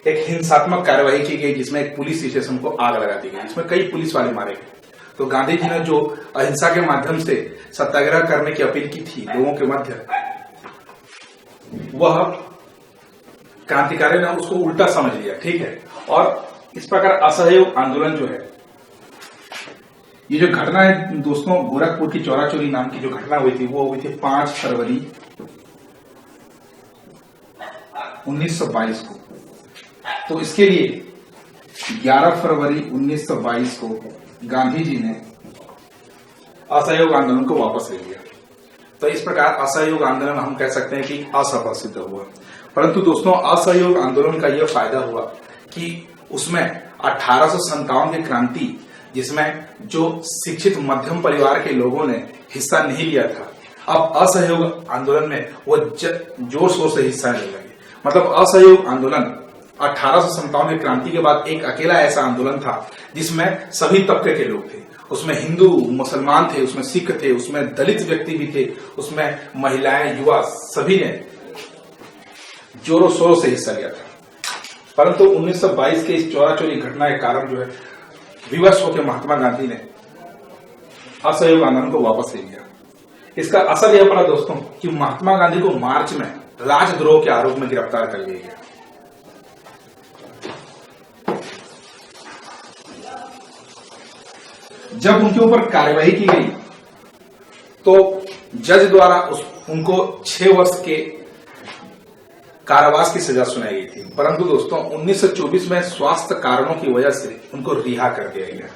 एक हिंसात्मक कार्यवाही की गई जिसमें एक पुलिस स्टेशन को आग लगा दी गई, जिसमें कई पुलिस वाले मारे गए। तो गांधी जी ने जो अहिंसा के माध्यम से सत्याग्रह करने की अपील की थी लोगों के मध्य, वह क्रांतिकारियों ने उसको उल्टा समझ लिया, ठीक है। और इस प्रकार असहयोग आंदोलन जो है, ये जो घटना है दोस्तों गोरखपुर की चौराचौरी नाम की जो घटना हुई थी वो हुई थी 5 फरवरी 1922 को। तो इसके लिए 11 फरवरी 1922 को गांधी जी ने असहयोग आंदोलन को वापस ले लिया। तो इस प्रकार असहयोग आंदोलन हम कह सकते हैं कि असफल सिद्ध हुआ। परंतु दोस्तों असहयोग आंदोलन का यह फायदा हुआ कि उसमें 1857 की क्रांति, जिसमें जो शिक्षित मध्यम परिवार के लोगों ने हिस्सा नहीं लिया था, अब असहयोग आंदोलन में वो जोर शोर से हिस्सा लेने लगे। मतलब असहयोग आंदोलन 1857 की क्रांति के बाद एक अकेला ऐसा आंदोलन था जिसमें सभी तबके के लोग थे। उसमें हिंदू मुसलमान थे, उसमें सिख थे, उसमें दलित व्यक्ति भी थे, उसमें महिलाएं, युवा, सभी ने जोरों शोरों से हिस्सा लिया था। परंतु 1922 के इस चौराचौरी घटना के कारण जो है विवश होकर महात्मा गांधी ने असहयोग आंदोलन को वापस ले लिया। इसका असर यह पड़ा दोस्तों कि महात्मा गांधी को मार्च में राजद्रोह के आरोप में गिरफ्तार कर लिया गया। जब उनके ऊपर कार्यवाही की गई तो जज द्वारा उनको 6 वर्ष के कारावास की सजा सुनाई गई थी। परंतु दोस्तों 1924 में स्वास्थ्य कारणों की वजह से उनको रिहा कर दिया गया।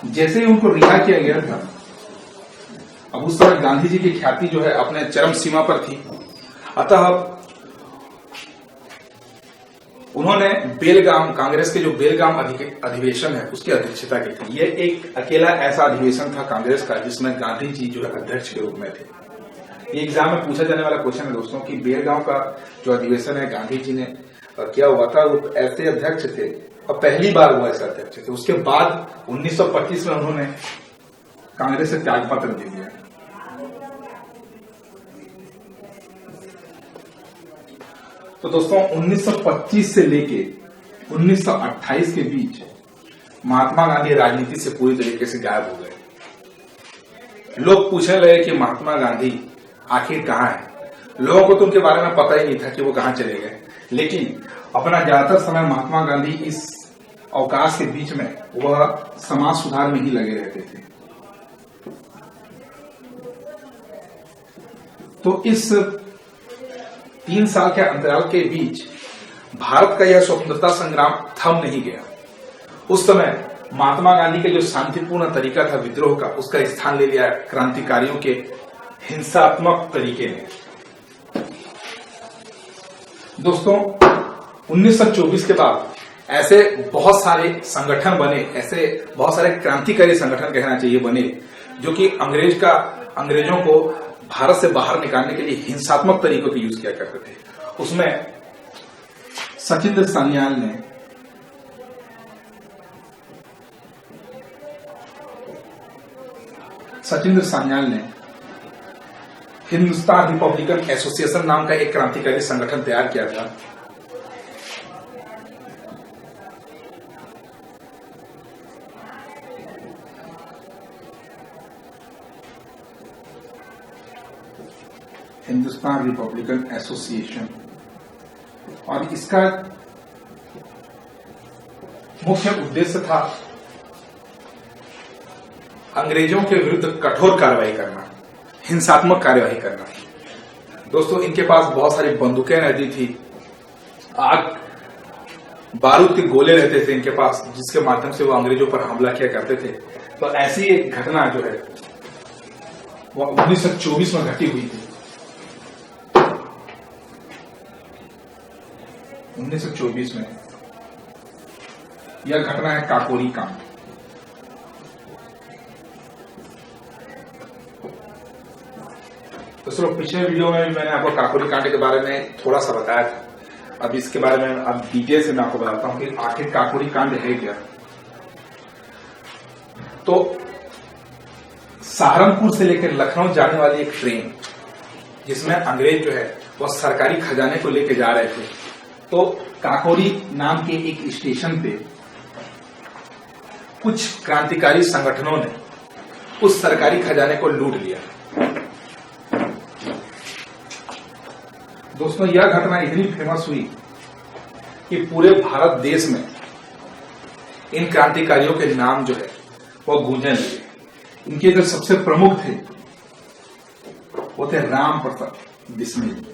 जैसे ही उनको रिहा किया गया था, अब उस समय गांधी जी की ख्याति जो है अपने चरम सीमा पर थी, अतः उन्होंने बेलगाम, कांग्रेस के जो बेलगाम अधिवेशन है उसकी अध्यक्षता की थी। यह एक अकेला ऐसा अधिवेशन था कांग्रेस का जिसमें गांधी जी जो है अध्यक्ष के रूप में थे। ये एग्जाम में पूछा जाने वाला क्वेश्चन है दोस्तों कि बेलगाम का जो अधिवेशन है गांधी जी ने किया हुआ था, वो ऐसे अध्यक्ष थे और पहली बार वो ऐसे अध्यक्ष थे। उसके बाद 1925 में उन्होंने कांग्रेस से त्यागपत्र दे दिया। तो दोस्तों 1925 से लेके 1928 के बीच महात्मा गांधी राजनीति से पूरी तरीके से गायब हो गए। लोग पूछने लगे कि महात्मा गांधी आखिर कहाँ है। लोगों को तो उनके बारे में पता ही नहीं था कि वो कहाँ चले गए, लेकिन अपना ज्यादातर समय महात्मा गांधी इस अवकाश के बीच में वह समाज सुधार में ही लगे रहते थे। तो इस 3 साल के अंतराल के बीच भारत का यह स्वतंत्रता संग्राम थम नहीं गया। उस समय महात्मा गांधी के जो शांतिपूर्ण तरीका था विद्रोह का, उसका स्थान ले लिया क्रांतिकारियों के हिंसात्मक तरीके ने। दोस्तों 1924 के बाद ऐसे बहुत सारे संगठन बने, ऐसे बहुत सारे क्रांतिकारी संगठन कहना चाहिए बने, जो कि अंग्रेजों को भारत से बाहर निकालने के लिए हिंसात्मक तरीकों का यूज किया करते थे। उसमें सचिंद्र सान्याल ने हिंदुस्तान रिपब्लिकन एसोसिएशन नाम का एक क्रांतिकारी संगठन तैयार किया था। हिंदुस्तान रिपब्लिकन एसोसिएशन, और इसका मुख्य उद्देश्य था अंग्रेजों के विरुद्ध कठोर कार्रवाई करना, हिंसात्मक कार्यवाही करना। दोस्तों इनके पास बहुत सारी बंदूकें रहती थी, आग बारूद के गोले रहते थे इनके पास, जिसके माध्यम से वो अंग्रेजों पर हमला किया करते थे। तो ऐसी एक घटना जो है वो 1924 में घटी हुई थी। 1924 में यह घटना है काकोरी कांड। दोस्तों पिछले वीडियो में भी मैंने आपको काकोरी कांड के बारे में थोड़ा सा बताया था। अब इसके बारे में अब डिटेल से मैं आपको बताता हूं कि आखिर काकोरी कांड है क्या। तो सहारनपुर से लेकर लखनऊ जाने वाली एक ट्रेन, जिसमें अंग्रेज जो है वह सरकारी खजाने को लेकर जा रहे थे, तो काकोरी नाम के एक स्टेशन पे कुछ क्रांतिकारी संगठनों ने उस सरकारी खजाने को लूट लिया। दोस्तों यह घटना इतनी फेमस हुई कि पूरे भारत देश में इन क्रांतिकारियों के नाम जो है वह गूंजने लगे। इनके जो सबसे प्रमुख थे वो थे राम प्रसाद बिस्मिल।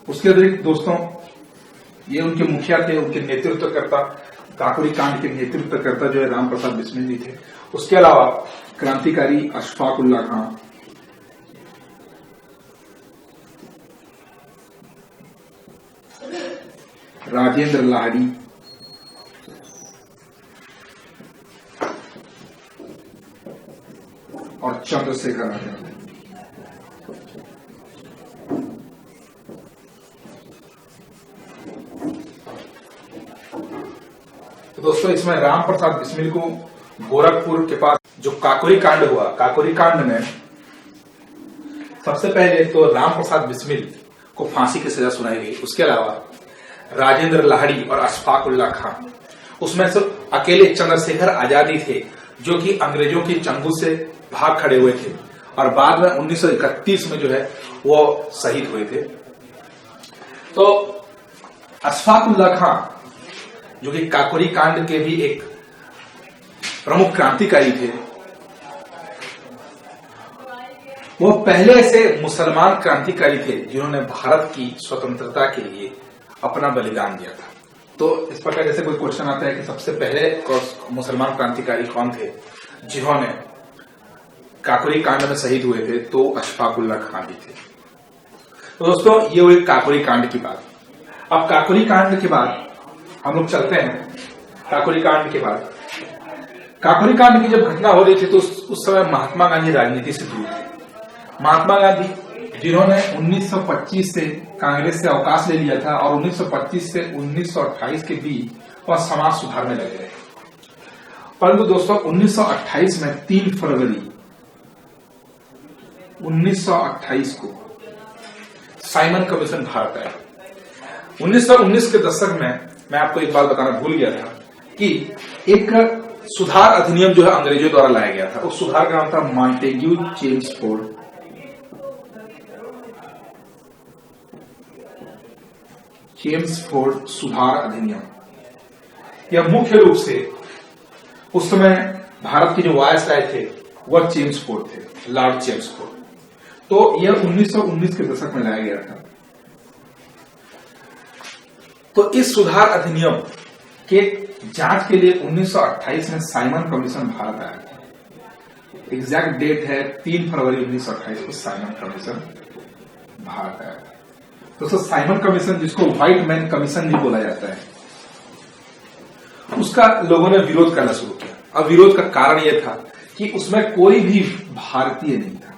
उसके अतिरिक्त दोस्तों ये उनके मुखिया थे, उनके नेतृत्वकर्ता, काकोरी कांड के नेतृत्वकर्ता जो है राम प्रसाद बिस्मिल जी थे। उसके अलावा क्रांतिकारी अशफाक उल्लाह खां, राजेंद्र लाहिड़ी, और चंद्रशेखर आजाद। तो दोस्तों इसमें राम प्रसाद बिस्मिल को गोरखपुर के पास जो काकोरी कांड हुआ, काकोरी कांड में सबसे पहले तो राम प्रसाद बिस्मिल को फांसी की सजा सुनाई गई। उसके अलावा राजेंद्र लाहिड़ी और अशफाक उल्लाह खां, उसमें से अकेले चंद्रशेखर आजाद ही थे जो कि अंग्रेजों की चंगुल से भाग खड़े हुए थे, और बाद में 1931 में जो है वो शहीद हुए थे। तो अशफाक उल्लाह खां जो कि काकोरी कांड के भी एक प्रमुख क्रांतिकारी थे, वो पहले ऐसे मुसलमान क्रांतिकारी थे जिन्होंने भारत की स्वतंत्रता के लिए अपना बलिदान दिया था। तो इस प्रकार जैसे कोई क्वेश्चन आता है कि सबसे पहले मुसलमान क्रांतिकारी कौन थे जिन्होंने काकोरी कांड में शहीद हुए थे, तो अशफाक उल्लाह खां भी थे। तो दोस्तों ये हुई काकोरी कांड की बात। अब काकोरी कांड के बाद हम लोग चलते हैं। काकोरी कांड के बाद काकोरी कांड की जब घटना हो रही थी तो उस समय महात्मा गांधी राजनीति से दूर थे। महात्मा गांधी जिन्होंने 1925 से कांग्रेस से अवकाश ले लिया था और 1925 से 1928 के बीच वह समाज सुधार में लगे रहे। परंतु दोस्तों 1928 में 3 फरवरी 1928 को साइमन कमीशन भारत आया। 1919 के दशक में मैं आपको एक बात बताना भूल गया था कि एक सुधार अधिनियम जो है अंग्रेजों द्वारा लाया गया था। उस सुधार का नाम था मॉन्टेग्यू चेम्सफोर्ड सुधार अधिनियम। यह मुख्य रूप से उस समय भारत के जो वायसराय थे वह चेम्सफोर्ड थे, लॉर्ड चेम्सफोर्ड। तो यह 1919 के दशक में लाया गया था। तो इस सुधार अधिनियम के जांच के लिए 1928 में साइमन कमीशन भारत आया था। एग्जैक्ट डेट है 3 फरवरी 1928 को साइमन कमीशन भारत आया था। दोस्तों साइमन कमीशन, जिसको व्हाइट मैन कमीशन भी बोला जाता है, उसका लोगों ने विरोध करना शुरू किया। अब विरोध का कारण यह था कि उसमें कोई भी भारतीय नहीं था।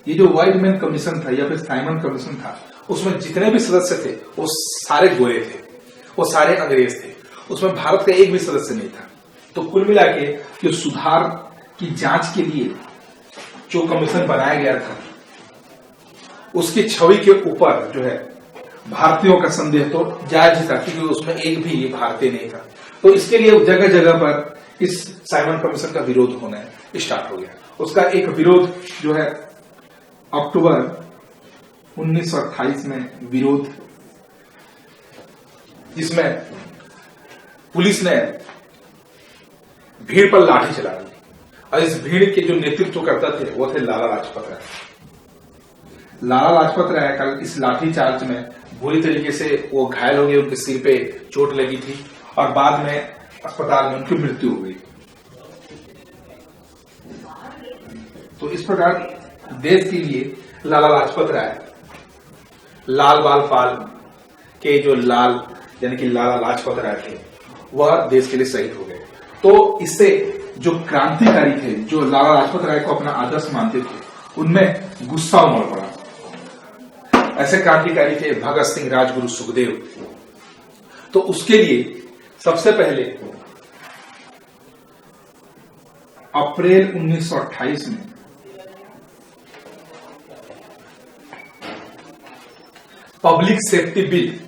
ये जो व्हाइट मैन कमीशन था या फिर साइमन कमीशन था, उसमें जितने भी सदस्य थे वो सारे गोरे थे, वो सारे अंग्रेज थे, उसमें भारत का एक भी सदस्य नहीं था। तो कुल मिला के जो सुधार की जांच के लिए जो कमीशन बनाया गया था, उसकी छवि के ऊपर जो है भारतीयों का संदेह तो जायज ही था, क्योंकि उसमें एक भी भारतीय नहीं था। तो इसके लिए जगह जगह पर इस साइमन कमीशन का विरोध होना स्टार्ट हो गया। उसका एक विरोध जो है अक्टूबर 1928 में विरोध, जिसमें पुलिस ने भीड़ पर लाठी चला दी, और इस भीड़ के जो नेतृत्व करता थे वो थे लाला लाजपत राय। लाला लाजपत राय का इस लाठी चार्ज में बुरी तरीके से वो घायल हो गए, उनके सिर पे चोट लगी थी और बाद में अस्पताल में उनकी मृत्यु हो गई। तो इस प्रकार देश के लिए लाला लाजपत राय, लाल बाल पाल के जो लाल यानी कि लाला लाजपत राय थे, वह देश के लिए शहीद हो गए। तो इससे जो क्रांतिकारी थे, जो लाला लाजपत राय को अपना आदर्श मानते थे, उनमें गुस्सा उमड़ पड़ा। ऐसे क्रांतिकारी थे भगत सिंह, राजगुरु, सुखदेव। तो उसके लिए सबसे पहले अप्रैल 1928 में पब्लिक सेफ्टी बिल,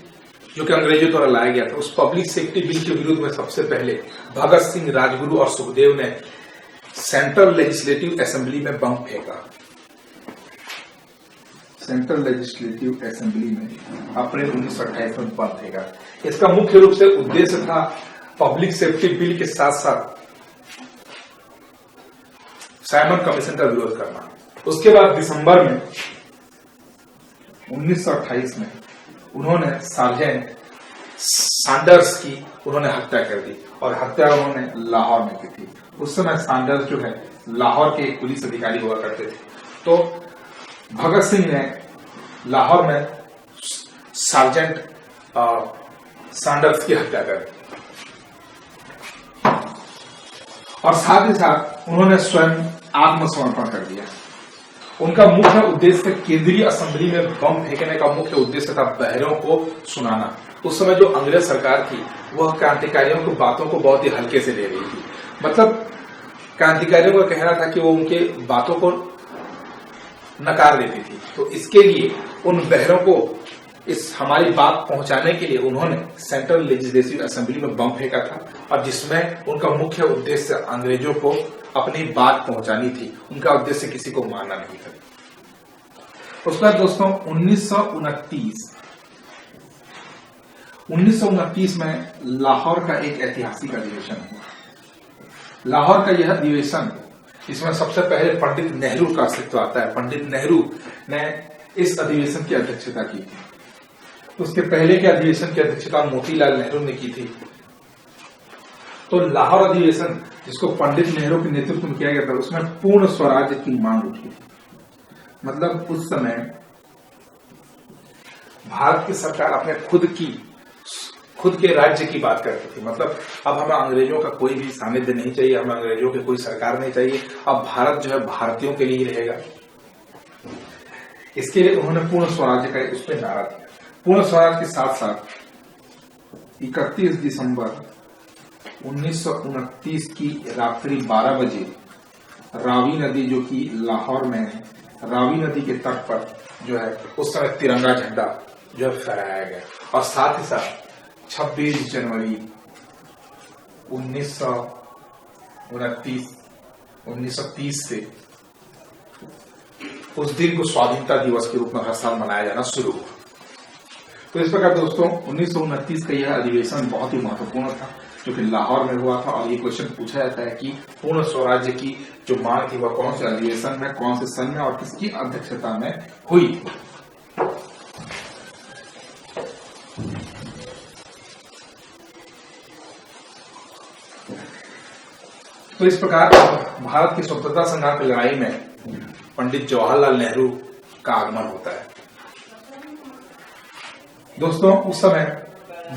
जो कि अंग्रेजों द्वारा लाया गया था, उस पब्लिक सेफ्टी बिल के विरुद्ध में सबसे पहले भगत सिंह, राजगुरु और सुखदेव ने सेंट्रल लेजिस्लेटिव असेंबली में बम फेंका। सेंट्रल लेजिस्लेटिव असेंबली में अप्रैल 1928 में बम फेंका। इसका मुख्य रूप से उद्देश्य था पब्लिक सेफ्टी बिल के साथ साथ साइमन कमीशन का विरोध करना। उसके बाद दिसंबर में 1928 में उन्होंने सार्जेंट सैंडर्स की उन्होंने हत्या कर दी, और हत्या उन्होंने लाहौर में की थी। उस समय सैंडर्स जो है लाहौर के एक पुलिस अधिकारी हुआ करते थे। तो भगत सिंह ने लाहौर में सार्जेंट सैंडर्स की हत्या कर दी, और साथ ही साथ उन्होंने स्वयं आत्मसमर्पण कर दिया। उनका मुख्य उद्देश्य, केंद्रीय असेंबली में बम फेंकने का मुख्य उद्देश्य था बहरों को सुनाना। उस समय जो अंग्रेज सरकार थी वह क्रांतिकारियों की बातों को बहुत ही हल्के से ले रही थी। मतलब क्रांतिकारियों का कहना था कि वो उनके बातों को नकार देती थी। तो इसके लिए उन बहरों को इस हमारी बात पहुंचाने के लिए उन्होंने सेंट्रल लेजिस्लेटिव असेंबली में बम फेंका था, और जिसमें उनका मुख्य उद्देश्य अंग्रेजों को अपनी बात पहुंचानी थी। उनका उद्देश्य किसी को मारना नहीं था। उसके बाद दोस्तों 1929 में लाहौर का एक ऐतिहासिक अधिवेशन हुआ। लाहौर का यह अधिवेशन, इसमें सबसे पहले पंडित नेहरू का अस्तित्व आता है। पंडित नेहरू ने इस अधिवेशन की अध्यक्षता की थी। उसके पहले के अधिवेशन की अध्यक्षता मोतीलाल नेहरू ने की थी। तो लाहौर अधिवेशन, जिसको पंडित नेहरू के नेतृत्व में किया गया था, उसमें पूर्ण स्वराज्य की मांग उठी। मतलब उस समय भारत की सरकार अपने खुद के राज्य की बात करती थी। मतलब अब हमें अंग्रेजों का कोई भी सानिध्य नहीं चाहिए, हमें अंग्रेजों की कोई सरकार नहीं चाहिए। अब भारत जो है भारतीयों के लिए ही रहेगा। इसके लिए उन्होंने पूर्ण स्वराज्य का उस पर नारा दिया। पूर्ण स्वराज के साथ साथ 31 दिसंबर 1929 की रात्रि 12 बजे रावी नदी, जो कि लाहौर में है, रावी नदी के तट पर जो है उस समय तिरंगा झंडा जो है फहराया गया। और साथ ही साथ 26 जनवरी 1930 से उस दिन को स्वाधीनता दिवस के रूप में हर साल मनाया जाना शुरू हुआ। तो इस प्रकार दोस्तों 1929 का यह अधिवेशन बहुत ही महत्वपूर्ण था, जो कि लाहौर में हुआ था। और ये क्वेश्चन पूछा जाता है कि पूर्ण स्वराज्य की जो मांग थी वह कौन से अधिवेशन में, कौन से सन में और किसकी अध्यक्षता में हुई। तो इस प्रकार भारत की स्वतंत्रता संग्राम की लड़ाई में पंडित जवाहरलाल नेहरू का आगमन होता है। दोस्तों, उस समय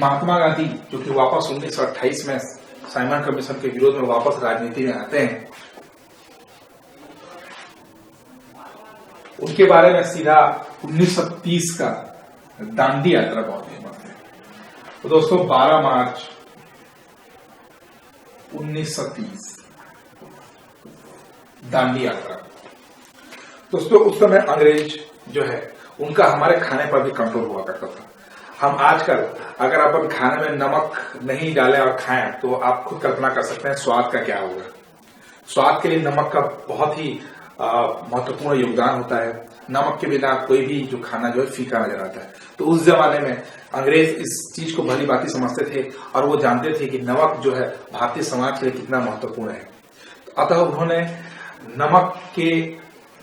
महात्मा गांधी जो कि वापस 1928 में साइमन कमीशन के विरोध में वापस राजनीति में आते हैं, उनके बारे में सीधा 1930 का दांडी यात्रा बहुत फेमस है। तो दोस्तों, 12 मार्च 1930 दांडी यात्रा। दोस्तों, उस समय अंग्रेज जो है उनका हमारे खाने पर भी कंट्रोल हुआ करता था। हम आजकल अगर अपन खाने में नमक नहीं डालें और खाएं तो आप खुद कल्पना कर सकते हैं स्वाद का क्या होगा। स्वाद के लिए नमक का बहुत ही महत्वपूर्ण योगदान होता है। नमक के बिना कोई भी जो खाना जो है फीका नजर आता है। तो उस जमाने में अंग्रेज इस चीज को भली भांति समझते थे और वो जानते थे कि नमक जो है भारतीय समाज के लिए कितना महत्वपूर्ण है। अतः उन्होंने नमक के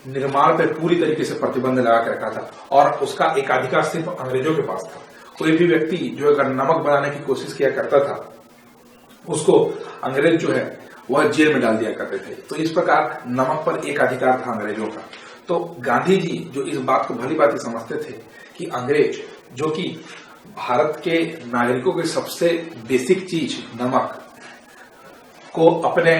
निर्माण पर पूरी तरीके से प्रतिबंध लगा के रखा था और उसका एकाधिकार सिर्फ अंग्रेजों के पास था। कोई भी व्यक्ति जो अगर नमक बनाने की कोशिश किया करता था उसको अंग्रेज जो है वह जेल में डाल दिया करते थे। तो इस प्रकार नमक पर एक अधिकार था अंग्रेजों का। तो गांधी जी जो इस बात को भली भांति समझते थे कि अंग्रेज जो कि भारत के नागरिकों की सबसे बेसिक चीज नमक को अपने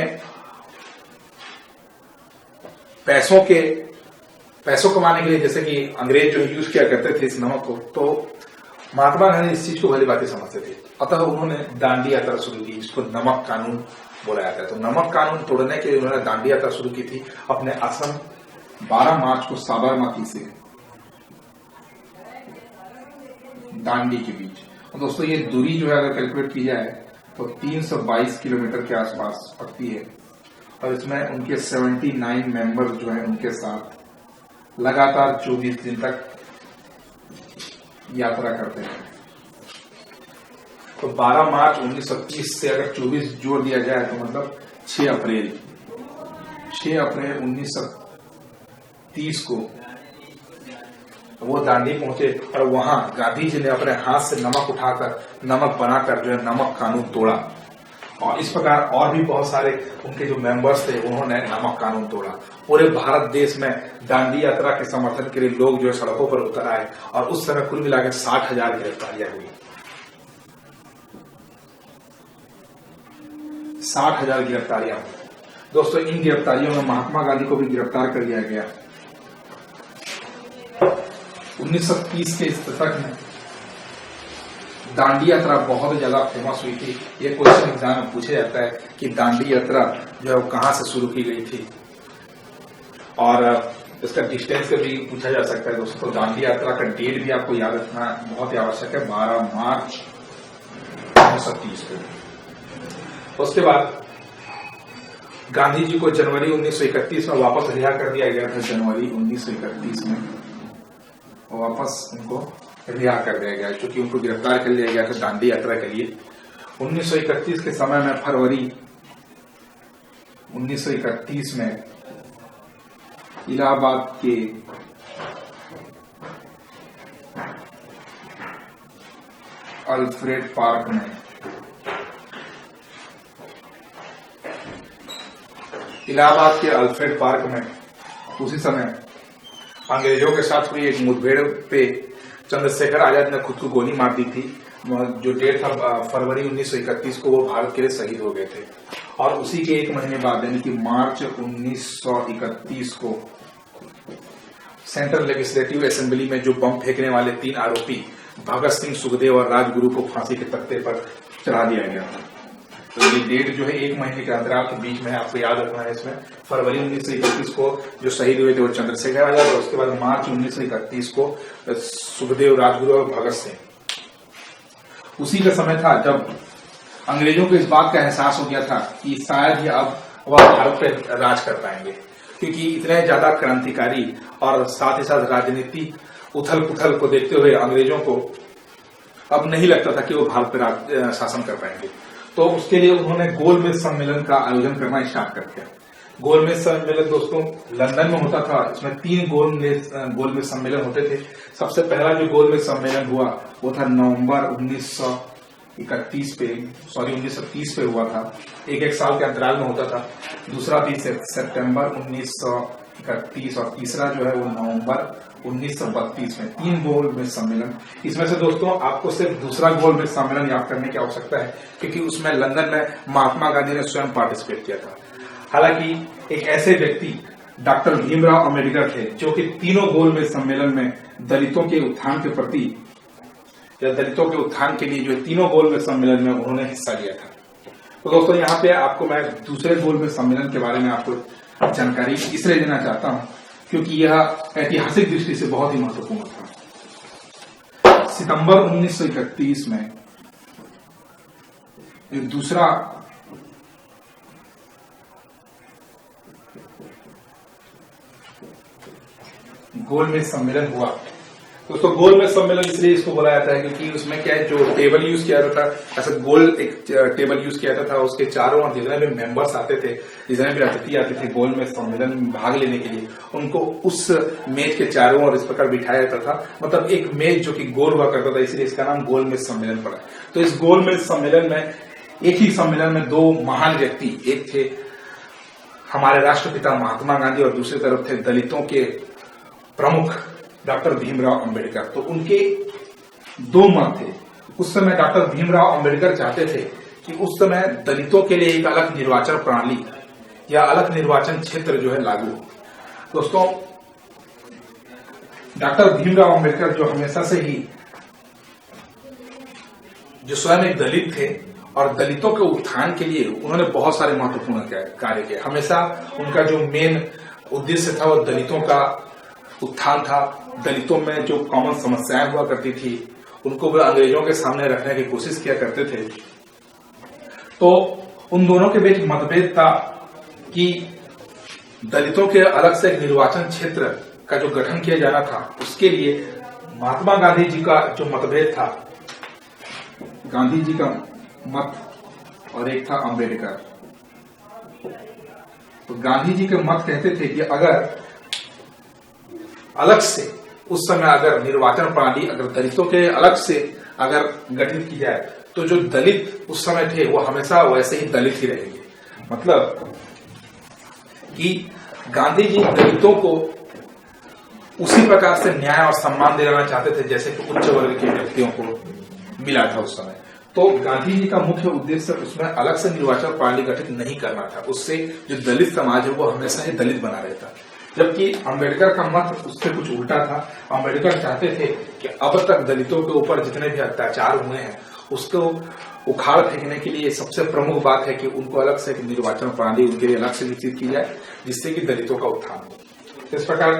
पैसों कमाने के लिए जैसे कि अंग्रेज जो यूज किया करते थे इस नमक को, तो महात्मा गांधी इस चीज को भली भांति समझते थे। अतः उन्होंने दांडी यात्रा शुरू की, जिसको नमक कानून बोला जाता है। तो नमक कानून तोड़ने के लिए उन्होंने दांडी यात्रा शुरू की थी अपने आश्रम 12 मार्च को साबरमती से दांडी के बीच। और दोस्तों, ये दूरी जो है अगर कैलकुलेट की जाए तो 322 किलोमीटर के आसपास पड़ती है और इसमें उनके 79 मेंबर जो है उनके साथ लगातार 24 दिन तक यात्रा करते हैं। तो 12 मार्च 1930 से अगर 24 जोड़ दिया जाए तो मतलब 6 अप्रैल 1930 को वो दांडी पहुंचे और वहां गांधी जी ने अपने हाथ से नमक उठाकर नमक बनाकर जो है नमक कानून तोड़ा। और इस प्रकार और भी बहुत सारे उनके जो मेंबर्स थे उन्होंने नमक कानून तोड़ा। पूरे भारत देश में दांडी यात्रा के समर्थन के लिए लोग जो है सड़कों पर उतर आए और उस समय कुल मिलाकर 60,000 गिरफ्तारियां हुई। 60,000 गिरफ्तारियां हुई। दोस्तों, इन गिरफ्तारियों में महात्मा गांधी को भी गिरफ्तार कर लिया गया। 1930 के इस दशक में दांडी यात्रा बहुत ज्यादा फेमस हुई थी। ये क्वेश्चन एग्जाम में पूछा जाता है कि दांडी यात्रा जो है वो कहां से शुरू की गई थी और इसका डिस्टेंस भी पूछा जा सकता है। दोस्तों, दांडी यात्रा का डेट भी आपको याद रखना बहुत ही आवश्यक है, 12 मार्च 1930 को। उसके बाद गांधी जी को जनवरी 1931 में वापस रिहा कर दिया गया था। जनवरी 1931 में वापस उनको रिहा कर दिया गया क्योंकि उनको गिरफ्तार कर लिया गया था दांडी यात्रा के लिए। 1931 के समय में फरवरी 1931 में इलाहाबाद के अल्फ्रेड पार्क में उसी समय अंग्रेजों के साथ हुई एक मुठभेड़ पे चंद्रशेखर आजाद ने खुद को गोली मार दी थी। जो डेट था फरवरी 1931 को वो भारत के लिए शहीद हो गए थे। और उसी के एक महीने बाद यानी कि मार्च 1931 को सेंट्रल लेजिस्लेटिव असेंबली में जो बम फेंकने वाले 3 आरोपी भगत सिंह, सुखदेव और राजगुरु को फांसी के तख्ते पर चढ़ा दिया गया था। तो ये डेट जो है एक महीने के अंतराल के बीच में है, आपको याद रखना है। इसमें फरवरी 1931 को जो शहीद हुए थे वो चंद्रशेखर आजाद और उसके बाद मार्च 1931 को सुखदेव, राजगुरु और भगत सिंह। उसी का समय था जब अंग्रेजों को इस बात का एहसास हो गया था कि शायद ही अब वह भारत पर राज कर पाएंगे, क्योंकि इतने ज्यादा क्रांतिकारी और साथ ही साथ राजनीति उथल पुथल को देखते हुए अंग्रेजों को अब नहीं लगता था कि वो भारत पर शासन कर पाएंगे। तो उसके लिए उन्होंने गोलमेज सम्मेलन का आयोजन करना स्टार्ट कर दिया। गोलमेज सम्मेलन दोस्तों लंदन में होता था। इसमें 3 गोलमेज सम्मेलन होते थे। सबसे पहला जो गोलमेज सम्मेलन हुआ वो था नवंबर 1930 पे हुआ था। एक साल के अंतराल में होता था। दूसरा 30 सितंबर 1931 और तीसरा जो है वो नवंबर 1932 में। 3 गोलमेज सम्मेलन। इसमें से दोस्तों आपको सिर्फ दूसरा गोलमेज सम्मेलन याद करने की आवश्यकता है, क्योंकि उसमें लंदन में महात्मा गांधी ने स्वयं पार्टिसिपेट किया था। हालांकि एक ऐसे व्यक्ति डॉक्टर भीमराव अम्बेडकर थे जो कि तीनों गोलमेज सम्मेलन में दलितों के उत्थान के प्रति या दलितों के उत्थान के लिए जो तीनों गोलमेज सम्मेलन में उन्होंने हिस्सा लिया था। तो दोस्तों यहाँ पे आपको मैं दूसरे गोलमेज सम्मेलन के बारे में आपको जानकारी इसलिए देना चाहता हूं क्योंकि यह ऐतिहासिक दृष्टि से बहुत ही महत्वपूर्ण था। सितंबर 1931 में एक दूसरा गोलमेज सम्मेलन हुआ। दोस्तों गोलमेज सम्मेलन इसलिए इसको बोला जाता है क्योंकि उसमें क्या है, जो टेबल यूज किया जाता था, ऐसा गोल एक टेबल यूज किया जाता था, उसके चारों ओर जितने भी मेंबर्स आते थे, जितने भी अतिथि आते थे गोलमेज सम्मेलन में भाग लेने के लिए, उनको उस मेज के चारों ओर इस प्रकार बिठाया जाता था। मतलब एक मेज जो कि गोल हुआ करता था, इसलिए इसका नाम गोलमेज सम्मेलन पड़ा। तो इस गोलमेज सम्मेलन में एक ही सम्मेलन में 2 महान व्यक्ति, एक थे हमारे राष्ट्रपिता महात्मा गांधी और दूसरी तरफ थे दलितों के प्रमुख डॉक्टर भीमराव अंबेडकर। तो उनके 2 मत थे। उस समय डॉक्टर भीमराव अंबेडकर चाहते थे कि उस समय दलितों के लिए एक अलग निर्वाचन प्रणाली या अलग निर्वाचन क्षेत्र जो है लागू हो। दोस्तों डॉक्टर भीमराव अंबेडकर जो हमेशा से ही जो स्वयं एक दलित थे और दलितों के उत्थान के लिए उन्होंने बहुत सारे महत्वपूर्ण कार्य किए। हमेशा उनका जो मेन उद्देश्य था वो दलितों का उत्थान था। दलितों में जो कॉमन समस्याएं हुआ करती थी उनको वे अंग्रेजों के सामने रखने की कोशिश किया करते थे। तो उन दोनों के बीच मतभेद था कि दलितों के अलग से एक निर्वाचन क्षेत्र का जो गठन किया जाना था, उसके लिए महात्मा गांधी जी का जो मतभेद था, गांधी जी का मत और एक था अंबेडकर। तो गांधी जी के मत कहते थे कि अगर अलग से उस समय अगर निर्वाचन प्रणाली अगर दलितों के अलग से अगर गठित की जाए तो जो दलित उस समय थे वो हमेशा वैसे ही दलित ही रहेंगे। मतलब कि गांधी जी दलितों को उसी प्रकार से न्याय और सम्मान दिलाना चाहते थे जैसे कि उच्च वर्ग के व्यक्तियों को मिला था उस समय। तो गांधी जी का मुख्य उद्देश्य उसमें अलग से निर्वाचन प्रणाली गठित नहीं करना था, उससे जो दलित समाज है वो हमेशा ही दलित बना रहता। जबकि अंबेडकर का मत उससे कुछ उल्टा था। अंबेडकर चाहते थे कि अब तक दलितों के ऊपर जितने भी अत्याचार हुए हैं उसको उखाड़ फेंकने के लिए सबसे प्रमुख बात है कि उनको अलग से एक निर्वाचन प्रणाली उनके लिए अलग से विकसित की जाए जिससे कि दलितों का उत्थान हो। इस प्रकार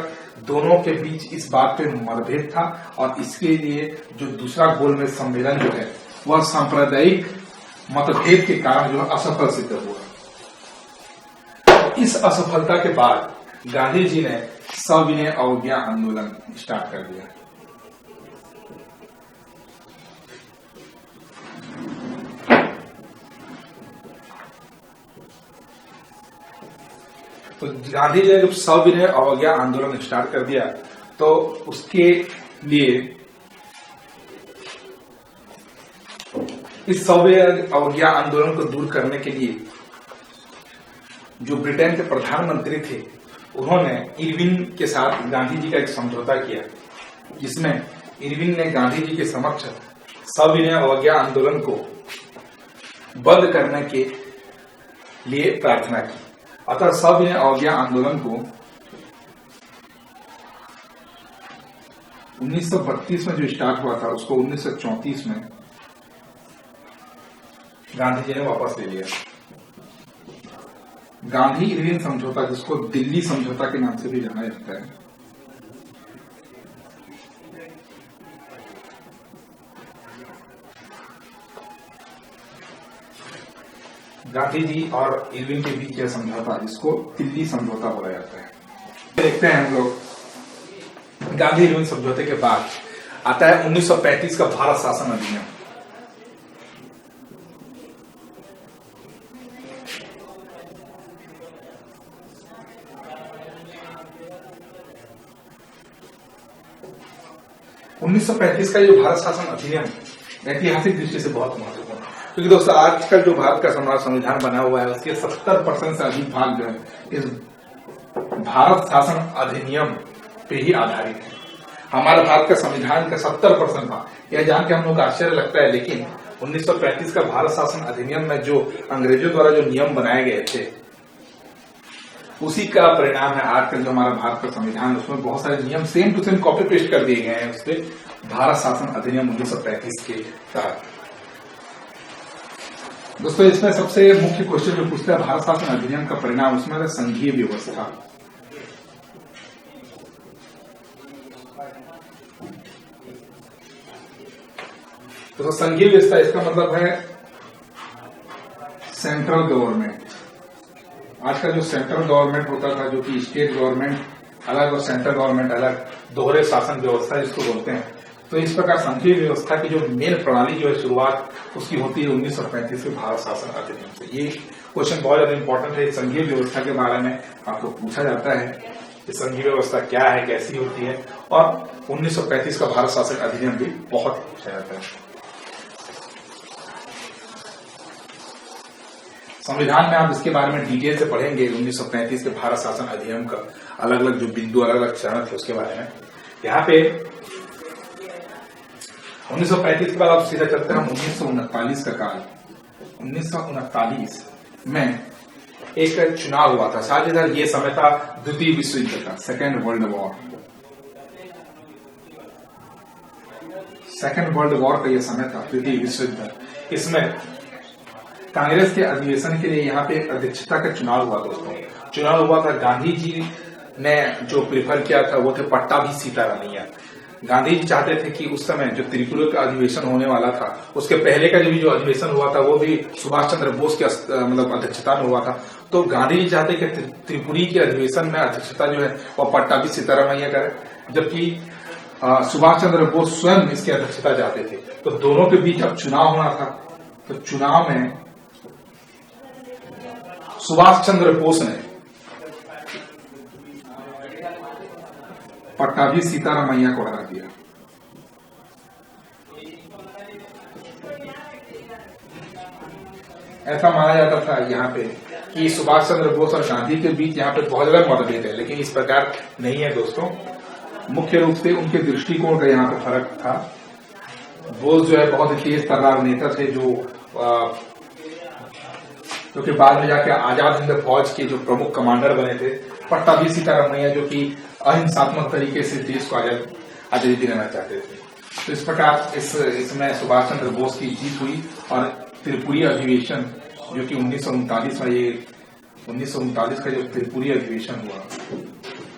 दोनों के बीच इस बात पे मतभेद था और इसके लिए जो दूसरा गोलमेज सम्मेलन जो है वह सांप्रदायिक मतभेद के कारण जो असफल सिद्ध हुआ। इस असफलता के बाद गांधी जी ने सविनय अवज्ञा आंदोलन स्टार्ट कर दिया। तो गांधी जी ने जब सविनय अवज्ञा आंदोलन स्टार्ट कर दिया तो उसके लिए इस सविनय अवज्ञा आंदोलन को दूर करने के लिए जो ब्रिटेन के प्रधानमंत्री थे उन्होंने इरविन के साथ गांधी जी का एक समझौता किया, जिसमें इरविन ने गांधी जी के समक्ष सविनय अवज्ञा आंदोलन को बंद करने के लिए प्रार्थना की। अतः सविनय अवज्ञा आंदोलन को 1932 में जो स्टार्ट हुआ था उसको 1934 में गांधी जी ने वापस ले लिया। गांधी इरविन समझौता, जिसको दिल्ली समझौता के नाम से भी जाना जाता है, गांधी जी और इरविन के बीच यह समझौता जिसको दिल्ली समझौता बोला जाता है। देखते हैं हम लोग गांधी इरविन समझौते के बाद आता है 1935 का भारत शासन अधिनियम। उन्नीस सौ 1935 का जो भारत शासन अधिनियम ऐतिहासिक दृष्टि से बहुत महत्वपूर्ण क्योंकि दोस्तों आजकल जो भारत का संविधान बना हुआ है उसके 70% से अधिक भाग जो है इस भारत शासन अधिनियम पे ही आधारित है। हमारे भारत का संविधान का 70% भाग, यह जान के हम लोग को आश्चर्य लगता है, लेकिन 1935 का भारत शासन अधिनियम में जो अंग्रेजों द्वारा जो नियम बनाए गए थे उसी का परिणाम है आजकल जो हमारा भारत का संविधान, उसमें बहुत सारे नियम same to same copy paste कर दिए गए हैं उससे भारत शासन अधिनियम 1935 के तहत। दोस्तों इसमें सबसे मुख्य क्वेश्चन जो पूछता है भारत शासन अधिनियम का परिणाम, उसमें है संघीय व्यवस्था। तो संघीय व्यवस्था इसका मतलब है सेंट्रल गवर्नमेंट। आज का जो सेंट्रल गवर्नमेंट होता था, जो कि स्टेट गवर्नमेंट अलग और सेंट्रल गवर्नमेंट अलग, दोहरे शासन व्यवस्था जिसको बोलते हैं, तो इस प्रकार संघीय व्यवस्था की जो मेन प्रणाली जो है शुरुआत उसकी होती है 1935 के भारत शासन अधिनियम से। ये क्वेश्चन बहुत ज्यादा इंपॉर्टेंट है। संघीय व्यवस्था के बारे में आपको पूछा जाता है कि संघीय व्यवस्था क्या है, कैसी होती है, और 1935 का भारत शासन अधिनियम भी बहुत पूछा जाता है। संविधान में आप इसके बारे में डिटेल से पढ़ेंगे 1935 के भारत शासन अधिनियम का अलग अलग जो बिंदु, अलग अलग चरण थे उसके बारे में। यहाँ पे 1935 के बाद आप सीधा चलते हैं 1939 का काल। 1939 में एक चुनाव हुआ था, साथ ही साथ ये समय था द्वितीय विश्व युद्ध का, second world war. Second world war का ये समय था, द्वितीय विश्व युद्ध। इसमें कांग्रेस के अधिवेशन के लिए यहाँ पे अध्यक्षता का चुनाव हुआ दोस्तों। चुनाव हुआ था, गांधी जी ने जो प्रेफर किया था वो थे पट्टाभी सीतारामैया। गांधी जी चाहते थे कि उस समय जो त्रिपुरा का अधिवेशन होने वाला था, उसके पहले का जो अधिवेशन हुआ था वो भी सुभाष चंद्र बोस के मतलब अध्यक्षता में हुआ था। तो गांधी जी चाहते कि त्रिपुरी के अधिवेशन में अध्यक्षता जो है वो पट्टाभी सीतारामैया करे, जबकि सुभाष चंद्र बोस स्वयं इसकी अध्यक्षता चाहते थे। तो दोनों के बीच अब चुनाव होना था, तो चुनाव में सुभाष चंद्र बोस ने पट्टाभी सीतारामैया को हरा दिया। ऐसा माना जाता था यहाँ पे कि सुभाष चंद्र बोस और गांधी के बीच यहाँ पे बहुत ज्यादा मतभेद है, लेकिन इस प्रकार नहीं है दोस्तों। मुख्य रूप से उनके दृष्टिकोण का यहाँ पे फर्क था। बोस जो है बहुत तेज तर्रार नेता थे, जो कि बाद में जाके आजाद हिंद फौज के जो प्रमुख कमांडर बने थे। पट्टाभी सीतारामैया जो कि अहिंसात्मक तरीके से देश को आजादी दिलाना चाहते थे। तो इस प्रकार इसमें सुभाष चंद्र बोस की जीत हुई और त्रिपुरी अधिवेशन जो कि 1939 में, ये 1939 का जो त्रिपुरी अधिवेशन हुआ